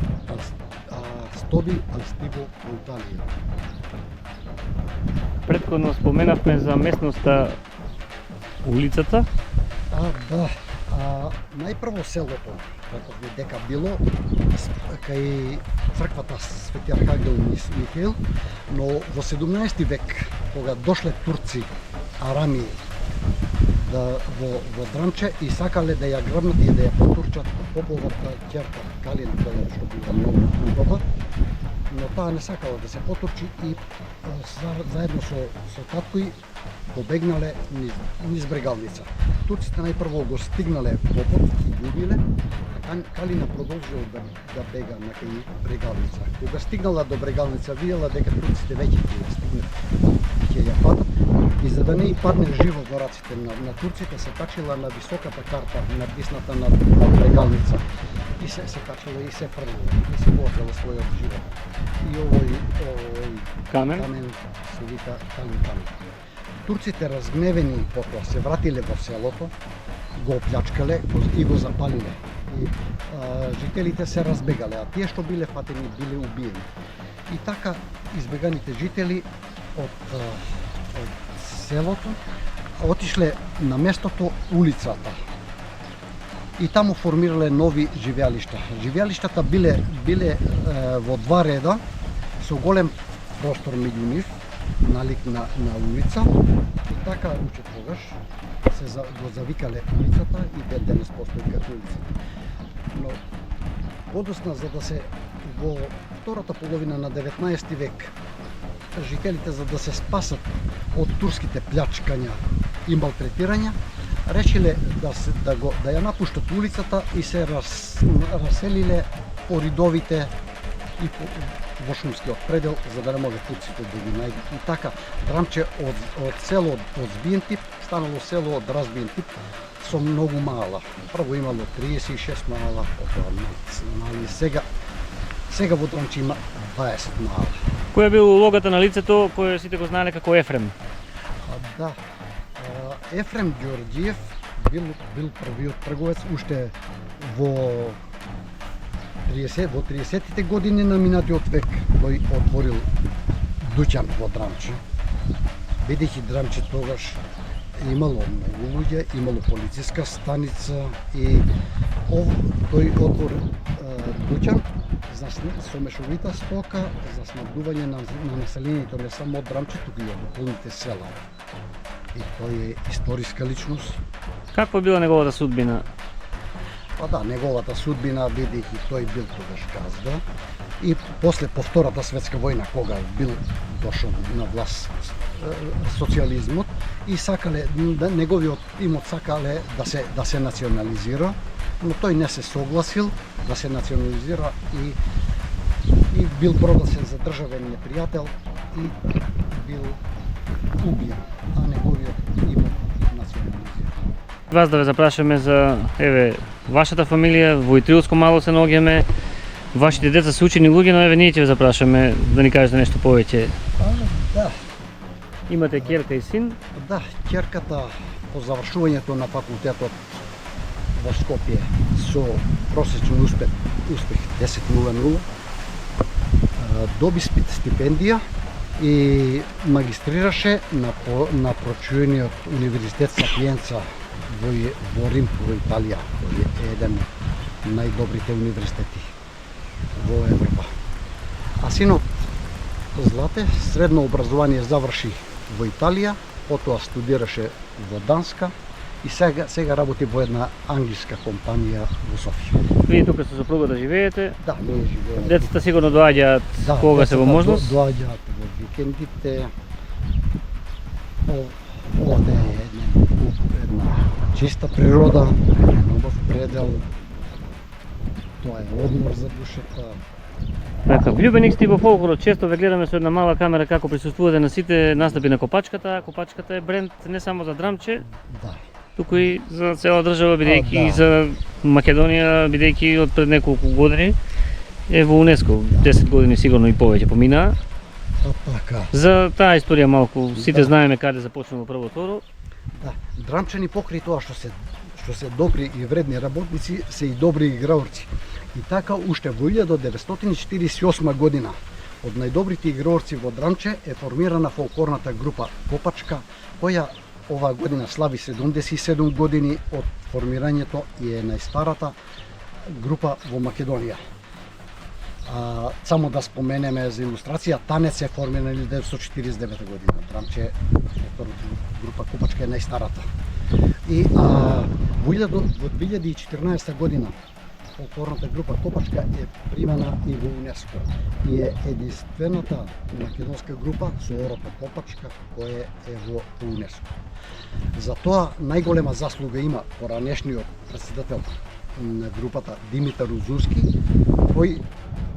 Стоби Астиво во Италија. Претходно споменавме за местноста улицата. Да. Најпрво селото, реков дека било кај црквата Свети Архангел Михаил, но во 17 век, кога дошле турци, арами, во Драмче и сакале да ја грабнат и да ја потурчат поповата ќерка Калина, која што била многу убава, но таа не сакала да се потурчи и заедно со татко побегнале низ Брегалница. Турците најпрво го стигнале попот и губиле, а Калина продолжила да бега на кај Брегалница. Кога стигнала до Брегалница, видела дека турците веќе ќе стигнат, ќе ја фатат и за да не падне живо во раците на турците, се качила на високата карта надвисната над Брегалница и се качила и се фрлила и се поотела својот живот. И овој Камен се вика Калин камен. Турците разгневени потоа се вратиле во селото, го оплячкале и го запалиле. И жителите се разбегале, а тие што биле фатени биле убиени. И така избеганите жители од селото отишле на местото улицата. И таму формирале нови живеалишта. Живеалиштата биле во два реда со голем простор меѓу нив, налик на улица. И така уче тогаш го завикале улицата и ден денес постои како улицата. Но подосна за да се во втората половина на 19 век жителите за да се спасат од турските плячкања и малтретирања, решиле да ја напуштат улицата и се раселиле по ридовите и во шумскиот предел за да не може турците да ги најдат. И така Драмче од село од збиен тип станало село од разбиен тип со многу мала. Прво имало 36 мала, потоа мали. Сега во Драмче има 20 мала. Која бил улогата на лицето кој сите го знаеле како Ефрем? Да. Ефрем Ѓорѓиев бил првиот трговец уште во 30-тите години на минатиот век. Тој отворил дуќан во Драмче. Бидејќи Драмче тогаш имало многу луѓе, имало полициска станица и тој отворил дуќан со мешовита стока за снабдување на населението не само од Драмче, туку и од околните села. И тој е историска личност. Каква била неговата судбина? Па да, неговата судбина, бидејќи тој бил тогаш газда и после по Втората светска војна, кога бил дошол на власт социјализмот и сакале неговиот имот сакале да се национализира, но тој не се согласил да се национализира и бил прогласен за државен непријател и бил убиен, а неговиот имот национализиран. Вас да ве запрашаме за вашата фамилија, во Итрилско мало се наоѓаме. Вашите деца се учени луѓе, но ние ќе ве запрашаме да ни кажете нешто повеќе. Да. Имате ќерка и син? Да, ќерката по завршувањето на факултетот во Скопје со просечен успех 10.00 доби стипендија и магистрираше на прочуениот универзитет Сапиенца во Рим, во Италија, кој е еден од најдобрите универзитети во Европа. А синот Злате средно образование заврши во Италија, потоа студираше во Данска и сега работи во една англиска компанија во Софија. Вие тука со сопругата живеете? Да, ние живееме. Децата сигурно доаѓаат кога се во можност? Доаѓаат во викендите. Овде е една чиста природа, еден убав предел. Тоа е одмор за душата. Така, влюбеник сте во фолклорот, често ве гледаме со една мала камера како присуствувате на сите настапи на Копачката. Копачката е бренд не само за драмче, Да. туку и за цела држава, бидејќи да. за Македонија, бидејќи од пред неколку години е во УНЕСКО, 10 години сигурно и повеќе поминаа. Така. За таа историја малку, сите Да. знаеме каде започнало првото. Да. Драмчани покрај тоа што се добри и вредни работници, се и добри играорци. И така уште во 1948 година од најдобрите играорци во драмче е формирана фолклорната група Копачка, која оваа година слави 77 години од формирањето и е најстарата група во Македонија. Само да споменеме за илустрација, Танец е формиран 1949 година. Драмче фолклорната група Копачка е најстарата. И во 2014 година фолклорната група Копачка е примана и во УНЕСКО и е единствената македонска група со орото Копачка која е во УНЕСКО. За тоа најголема заслуга има поранешниот претседател на групата Димитар Узунски, кој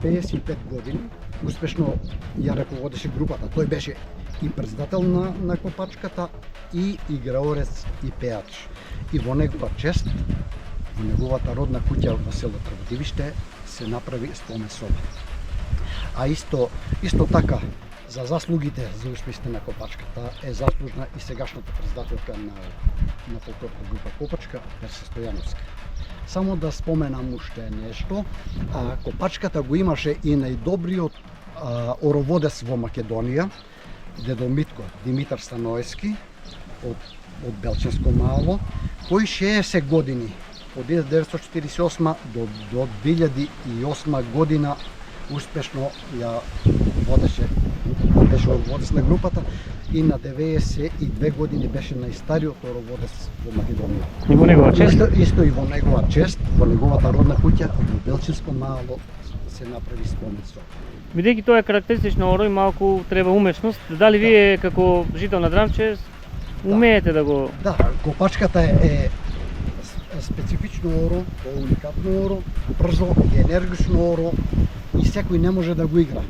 55 години успешно ја раководеше групата. Тој беше и претседател на Копачката и играорец и пеач. И во негова чест, во неговата родна куќа во село Трбодивиште се направи спомен соба. А исто така за заслугите за успесите на Копачката е заслужна и сегашната претседателка на фолклорната група Копачка, Персе Стојановска. Само да споменам уште нешто, Копачката го имаше и најдобриот ороводец во Македонија, дедо Митко Димитар Станоевски од Белчинско мало, кој 60 години од 1948 до 2008 година успешно ја водеше, беше ороводец на групата и на 92 години беше најстариот ороводец во Македонија. И во негова чест? Исто и во негова чест, во неговата родна куќа, во Белчинско мало се направи спомен соба. Бидејќи тоа е карактеристично оро и малку треба умешност, дали вие како жител на Драмче умеете да го... Да, Копачката е специфично оро, уникатно оро, брзо и енергично оро и секој не може да го игра.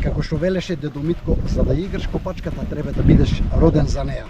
Како што велеше дедо Митко, за да играш Копачката треба да бидеш роден за неа.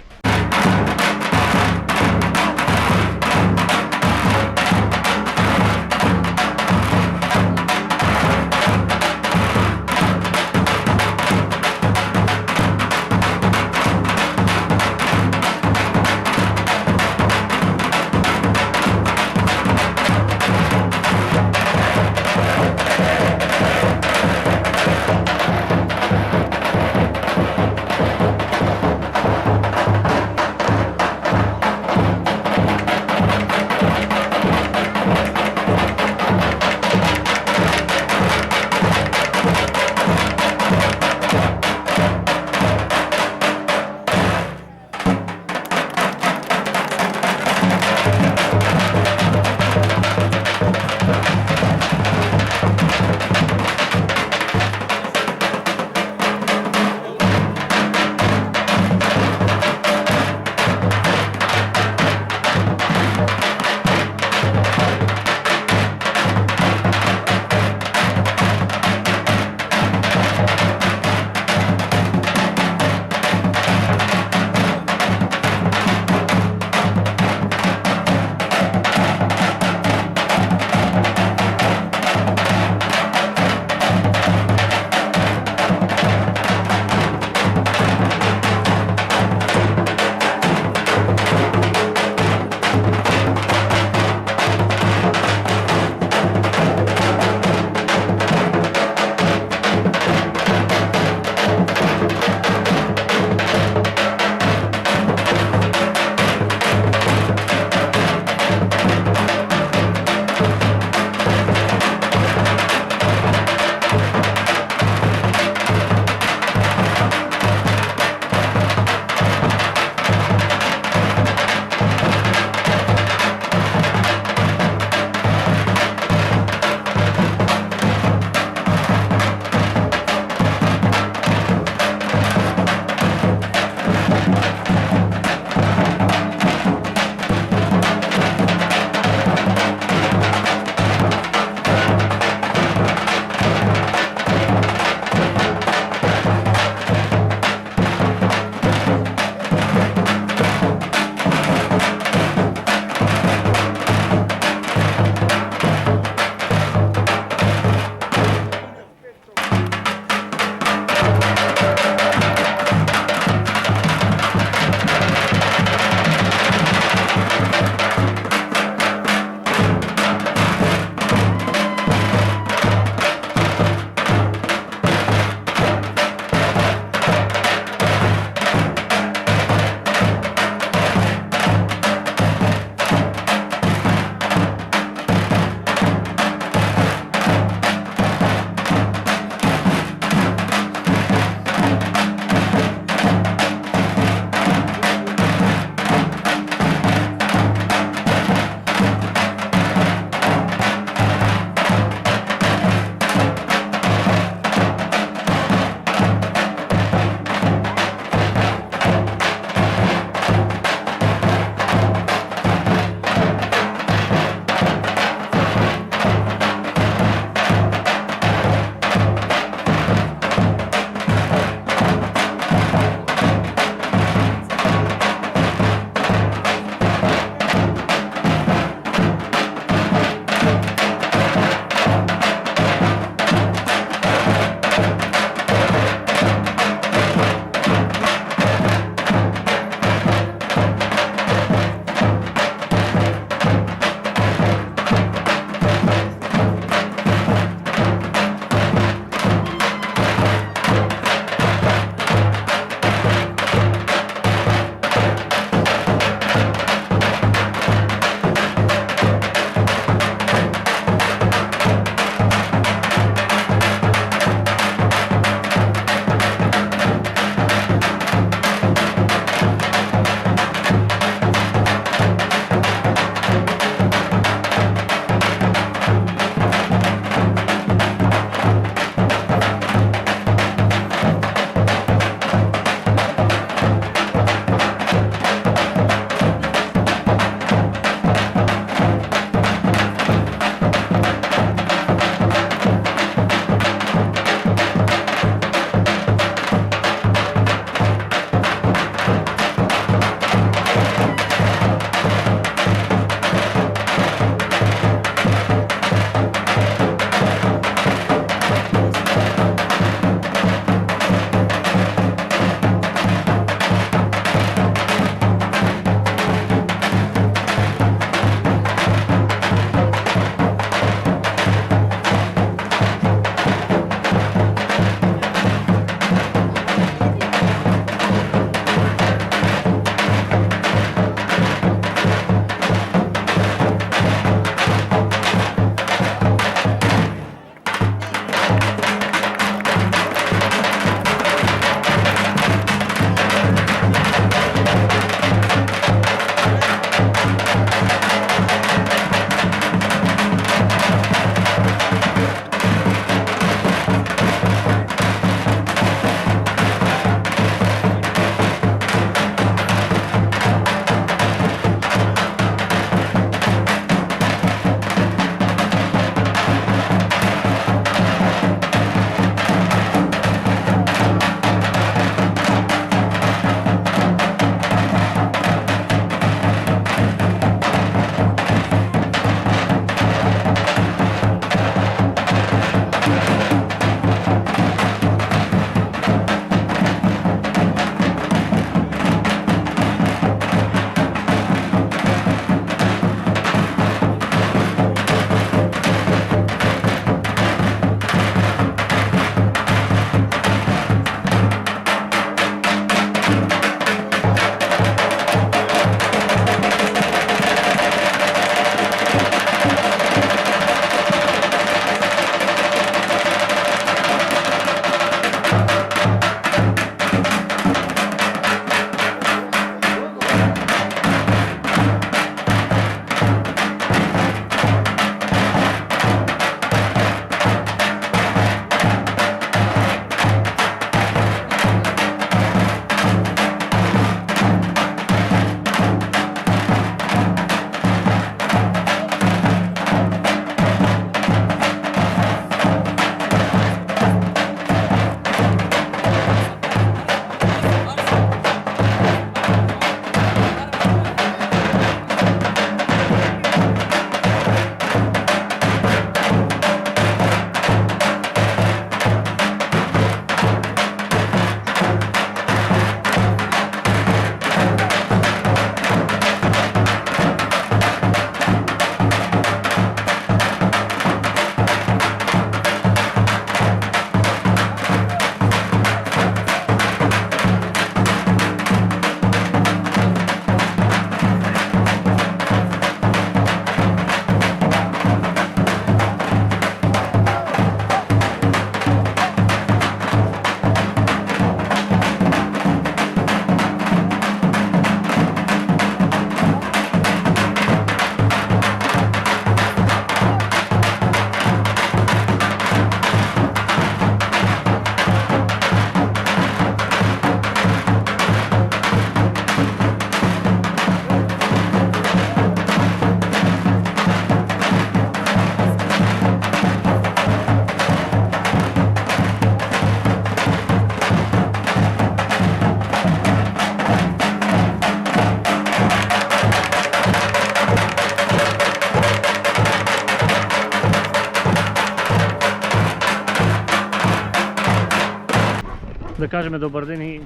Да кажеме добар ден и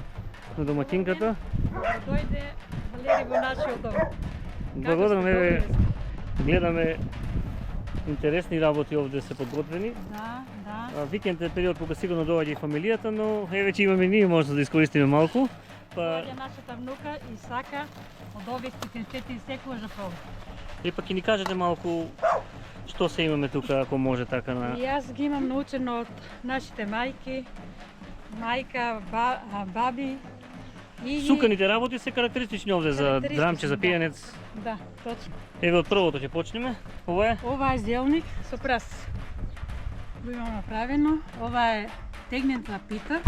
на домаќинката. Дојде Валери во нашиот дом. Благодарам, еве гледаме интересни работи овде се подготвени. Да, да. Викенд е период кога сигурно доаѓа и фамилијата, но еве че имаме ние може да искористиме малку. Доаѓа нашата внука и сака од овие стикенчети секогаш да проба. И пак и ни кажете малку што се имаме тука, ако може така на... И јас ги имам научено од нашите мајки, мајка, баби. И Суканите работи се карактеристични овде за драмче, за пијанец. Да, точно. Еве од првото ќе почнеме. Ова е? Ова е зелник со прас. Го имам направено. Ова е тегнента пита,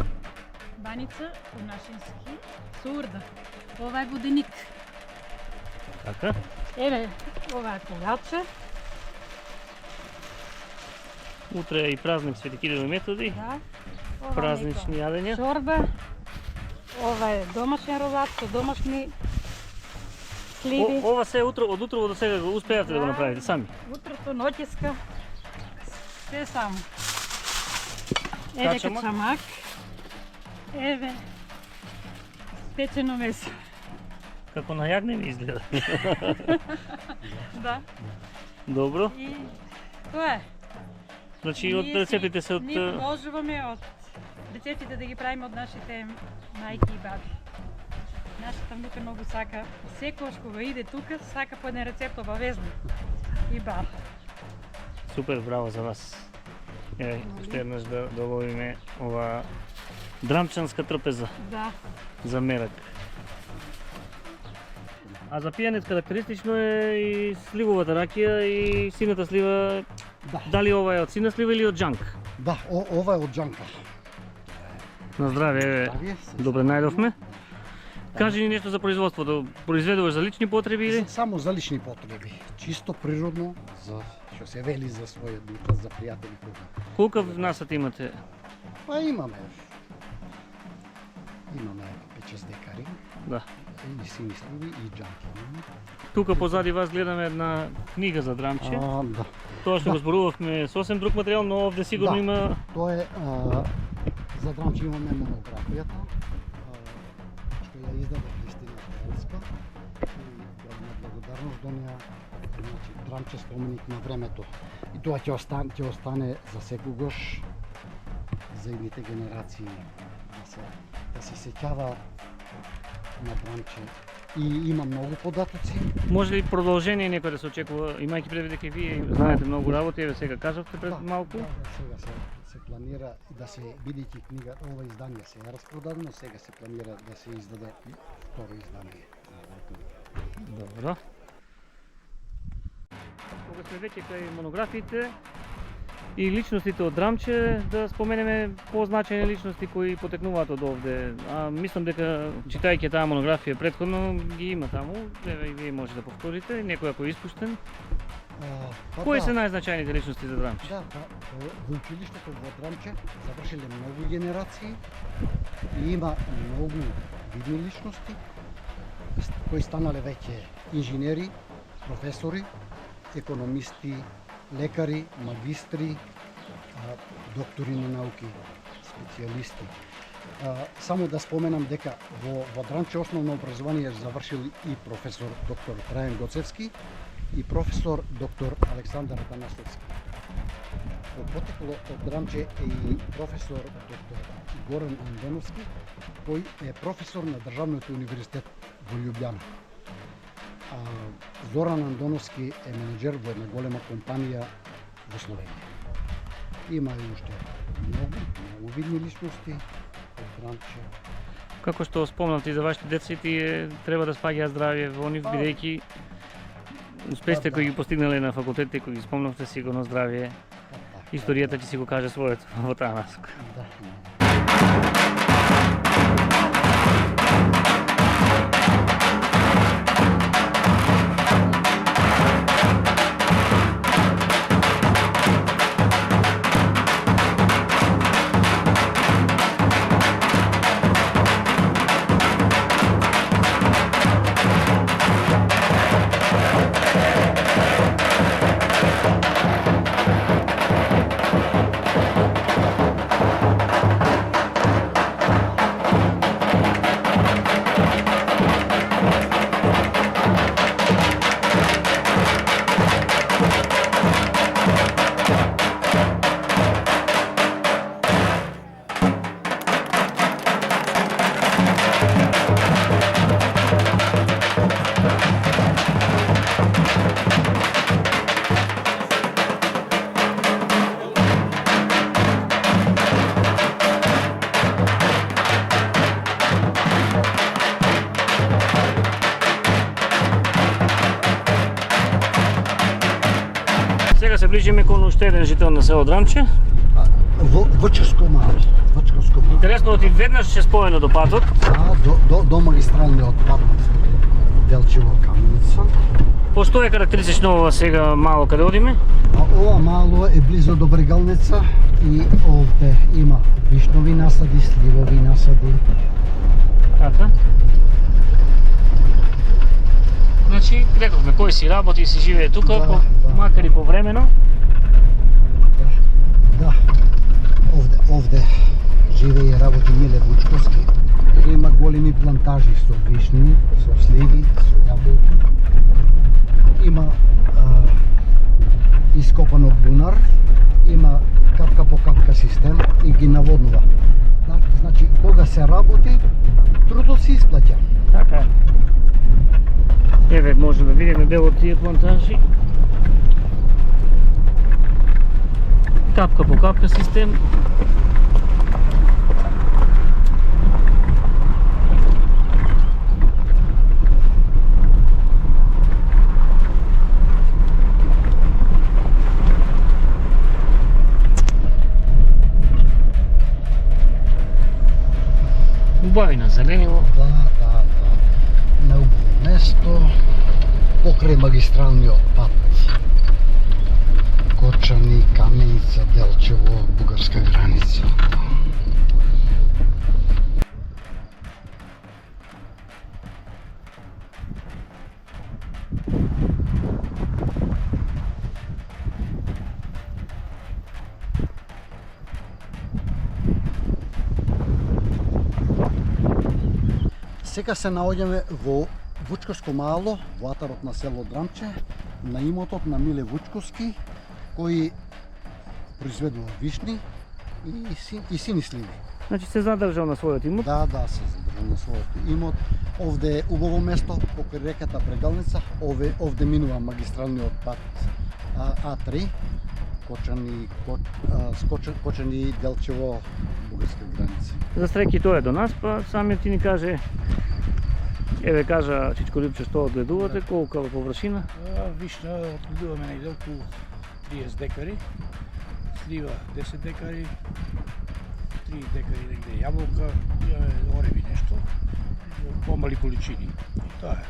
баница по нашински, со урда. Ова е воденик. Така. Еве, ова е колаче. Утре е и празник Свети Кирил и Методи. Да. Ова Празнични јадења. чорба. Ова е домашен розат со домашни сливи. Ова се од утрово до сега го успеавте да го направите сами. Утрото, ноќеска, се само. Еве Качамак. качамак. Еве печено месо. Како на јагне ми изгледа. Да. Добро. И тоа е. Значи од рецептите се од... Ние продолжуваме од рецептите да ги правиме од нашите мајки и баби. Нашата внука многу сака, секогаш кога иде тука, сака по еден рецепт обавезно. И бар. Супер, браво за вас. Еве, уште еднаш да доловиме ова драмчанска трпеза Да. за мерак. А за пијанец карактеристично е и сливовата ракија и сината слива. Да. Дали ова е од сина слива или од джанк? Да, ова е од джанка. На здраве, еве. Здравје. Добре најдовме. Кажи ни нешто за производството. Произведуваш за лични потреби или? Само за лични потреби. Чисто природно, за што се вели за своја душа, за пријатели круга. Колка внасат имате? Па имаме 5-6 декари. Да. И сини сливи и джанки. Тука позади вас гледаме една книга за драмче. Да. Тоа што го зборувавме сосем друг материјал, но овде сигурно Да. има... Тоа е за драмче имаме монографијата, што ја издаде Христина Белска и голема благодарност до неа, значи драмче споменик на времето. И тоа ќе остане за секогаш за идните генерации да се сеќава на драмче. И има многу податоци. Може ли продолжение некој да се очекува, имајќи предвид дека вие знаете многу работи, еве сега кажавте пред малку? Да, сега се планира да се, бидејќи книга, ова издание се е распродадено, сега се планира да се издаде второ издание. Добро. Кога сме веќе кај монографиите и личностите од драмче, да споменеме позначени личности кои потекнуваат од овде. Мислам дека читајќи таа монографија претходно ги има таму, еве и вие може да повторите, некој ако е испуштен. Кои се најзначајните личности за драмче? Да, во училиштето во Драмче завршиле многу генерации и има многу видни личности кои станале веќе инженери, професори, економисти, лекари, магистри, доктори на науки, специјалисти. Само да споменам дека во Драмче основно образование завршил и професор доктор Трајан Гоцевски и професор доктор Александар Атанасовски. Во потекло од Драмче е и професор доктор Горан Андоновски, кој е професор на Државниот универзитет во Љубљана. Зоран Андоновски е менеджер во една голема компанија во Словенија. Има и уште многу видни личности од Драмче. Како што спомнавте и за вашите деца, тие треба да спаѓаат здравје во нив, бидејќи успесите кои ги постигнале на факултетите, кои ги спомнавте, сигурно здравје. Историјата ќе си го каже своето во таа насока. приближиме кон уште еден жител на село Драмче. Вочковско мало. Вочковско мало. Интересно, ти веднаш ќе споено до патот. До магистралниот пат Делчево Каменица. Пошто е карактеристично ова сега мало каде одиме? А ова мало е близо до Брегалница и овде има вишнови насади, сливови насади. Така. Значи, рековме, кој си работи и си живее тука, Да. макар и повремено. Да. Овде живее и работи Миле Вучковски. Има големи плантажи со вишни, со сливи, со јаболки. Има ископано бунар, има капка по капка систем и ги наводнува. Значи, кога се работи, трудот се исплаќа. Така е. Еве, може да видиме дел од тие плантажи. Капка по капка систем. Убавина зеленило. Да. На убаво место, покрај магистралниот пат. Кочани, Каменица, Делчево, бугарска граница. Сега се наоѓаме во Вучковско мало, во атарот на село Драмче, на имотот на Миле Вучковски, кој произведува вишни и сини сливи. Значи се задржал на својот имот. Да, се задржал на својот имот. Овде е убаво место, покрај реката Брегалница, овде минува магистралниот пат А3, Кочани, Делчево, бугарска граница. За стреки тоа е до нас, па самиот ти ни каже, еве кажа Чичко Липче што одгледувате, колку е површина? Вишна одгледуваме негде околу 30 декари, слива 10 декари, 3 декари негде јаболка, ореви нешто, помали количини. И тоа е.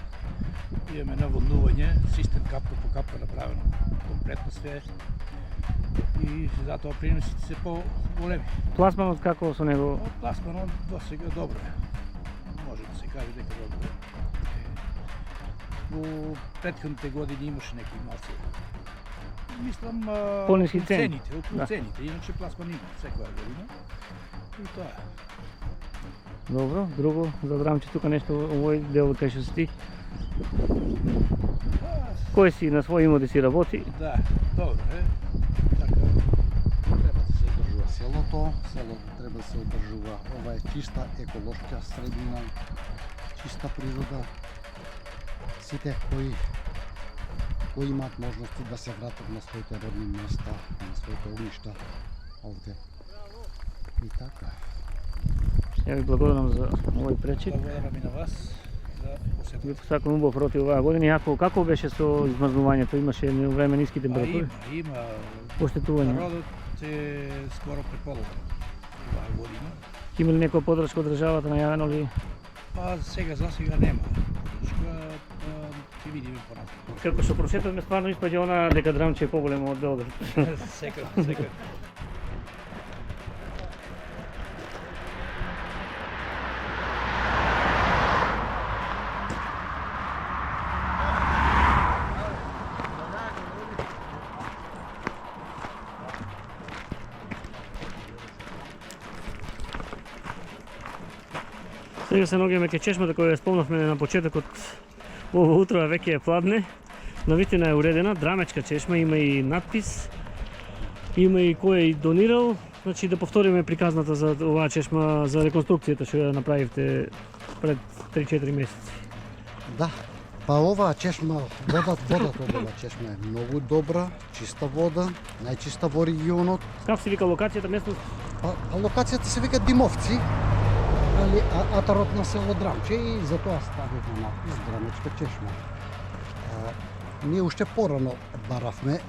Имаме наводнување, систем капка по капка направено, комплетно све. И затоа приносите се по-големи. Пласманот како со него? Пласманот до сега добро е. Може да се каже дека добро е. Во претходните години имаше некои малци. Мислам Пониски цени. Цените, околу цените. Иначе пласман има секоја година. И тоа е. Добро, друго, за Драмче тука нешто овој дел кај што си ти? Кој си на свој имот си работи? Да, добро е. Така. Треба да се одржува селото треба да се одржува. Ова е чиста еколошка средина, чиста природа. Сите кои имаат можности да се вратат на своите родни места, на своите огништа овде. И така. Ја ви благодарам за овој пречек. Благодарам и на вас за посетата. Сакам убав роти оваа година. Како беше со измрзнувањето? Имаше време ниски температури? Има. Поштетување. Народот е скоро преполовен оваа година. Има ли некоја подршка од државата најавено ли? Па за сега нема. Ќе видиме понатаму. Како што прочетавме, стварно испаѓа она дека Драмче е поголемо од Белград. Секако. Сега се наоѓаме кај чешмата која ја спомнавме на почетокот. Ово утро веќе е пладне, но вистина е уредена, драмечка чешма, има и надпис, има и кој е донирал. Значи да повториме приказната за оваа чешма, за реконструкцијата што ја направивте пред 3-4 месеци. Да, па оваа чешма, водата од оваа чешма е многу добра, чиста вода, најчиста во регионот. Како се вика локацијата, местност? А локацијата се вика Димовци, али атарот на село Драмче и затоа ставивме надпис Драмечка чешма. Ние уште порано баравме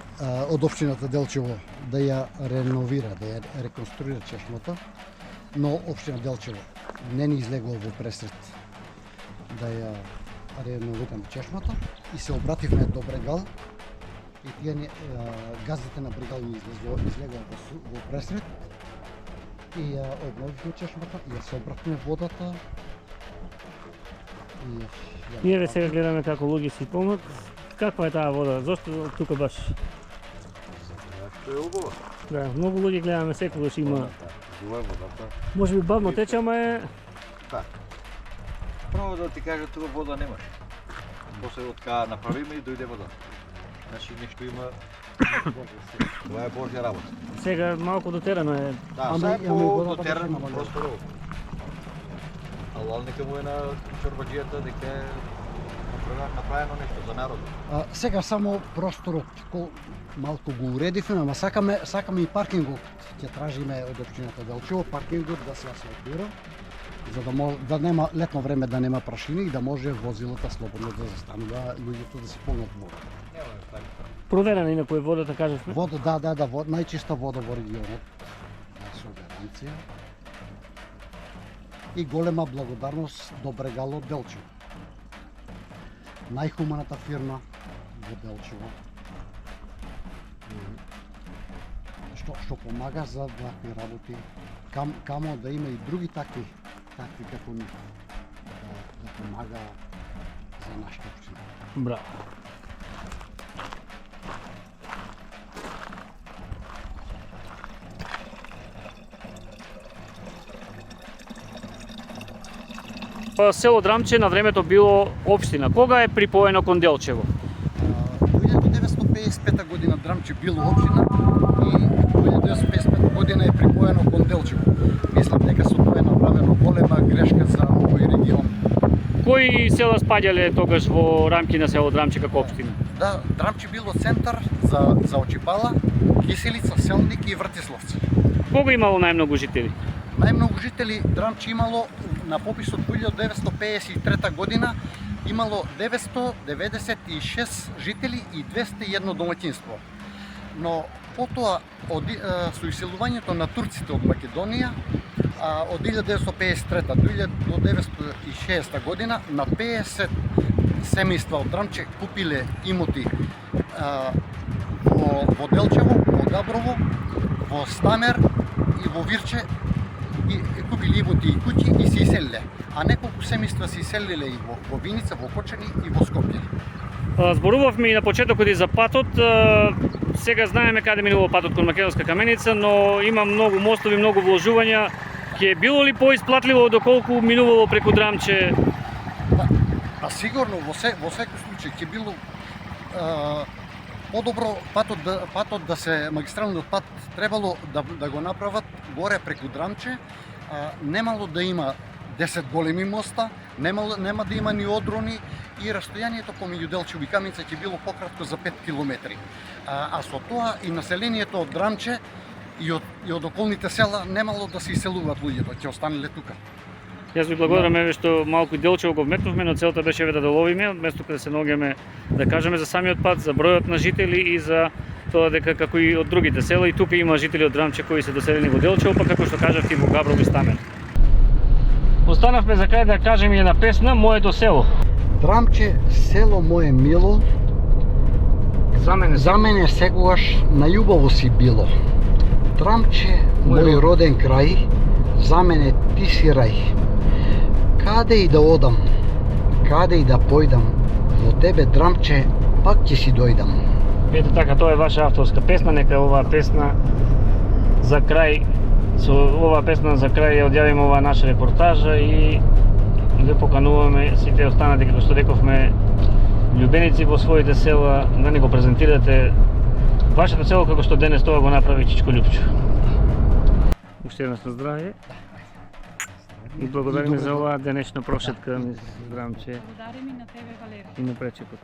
од општината Делчево да ја реновира, да ја реконструира чешмата, но општина Делчево не ни излегува во пресрет да ја реновираме чешмата и се обративме до Брегал и тие газите на Брегал ни излегува во пресрет и ја обновивме чешмата и ја се обратиме водата. Ние ве сега гледаме како луѓе си помнат. Каква е таа вода? Зошто тука баш? Што е убава? Да, многу луѓе гледаме секогаш има. Убава е водата. Може би бавно тече, ама е Да. Право да ти кажа, тука вода немаш. После од кога направиме и дојде вода. Значи нешто има. Това е Божја работа. сега малку дотерано е. Да, Ама сега и по водата дотеран беше намалена. простор. Ала нека му е на чорбаджијата дека е направено нешто за народот. Сега само просторот малку го уредивме, ама сакаме и паркингот. Ќе тражиме од општината Делчево паркингот да се асфалтира, за да нема летно време да нема прашини и да може возилата слободно да застанува, луѓето да се полнат вода. Проверена инаку е водата, кажавме. Вода, да, најчиста вода во регионот. Со гаранција. И голема благодарност до Брегалот Делчево. Најхуманата фирма во Делчево. Што помага за вакви работи. Камо да има и други такви како ние. Да помага за нашата општина. Браво. Село Драмче на времето било општина. Кога е припоено кон Делчево? 1955 година Драмче било општина и 1955 година е припоено кон Делчево. Мислам дека со тоа е направено голема грешка за овој регион. Кои села спаѓале тогаш во рамки на село Драмче како општина? Да, Драмче било центар за Очипала, Киселица, Селник и Вртиславци. Кога имало најмногу жители? Најмногу жители Драмче имало на пописот 1953 година имало 996 жители и 201 домаќинство. Но потоа со иселувањето на турците од Македонија од 1953 до 1960 година на 50 семејства од Драмче купиле имоти во Делчево, во Габрово, во Стамер и во Вирче и купили имоти и куќи и се иселиле. А неколку семејства се иселиле и во Виница, во Кочани и во Скопје. Зборувавме и на почетокот и за патот. Сега знаеме каде минува патот кон Македонска каменица, но има многу мостови, многу вложувања. Ќе било ли поисплатливо доколку минувало преку Драмче? Па сигурно во секој случај ќе било подобро патот да се магистралниот пат требало да го направат горе преку Драмче. Немало да има 10 големи моста, нема да има ни одрони и растојанието помеѓу Делчево и Каменица ќе било пократко за 5 километри. А со тоа и населението од Драмче и од околните села немало да се иселуваат луѓето, ќе останеле тука. Јас ви благодарам еве што малку Делчево го вметнувме, но целта беше еве да доловиме, место каде се наоѓаме да кажеме за самиот пат, за бројот на жители и за тоа дека како и од другите села и тука има жители од Драмче кои се доселени во Делчево, па како што кажавте и во Габрово и Стамен. Останавме за крај да кажеме една песна Моето село. Драмче, село мое мило, за мене секогаш најубаво си било. Драмче, мој роден крај, за мене ти си рај. Каде и да одам, каде и да појдам, во тебе Драмче пак ќе си дојдам. Ето така, тоа е ваша авторска песна, нека оваа песна за крај, со оваа песна за крај ја одјавиме оваа наша репортажа и ве покануваме сите останати, како што рековме, љубеници во своите села, да ни го презентирате вашето село како што денес тоа го направи Чичко Љупчо. Уште еднаш на здравје. И благодариме за оваа денешна прошетка низ Драмче Благодарим и на тебе, Валери. и на пречекот.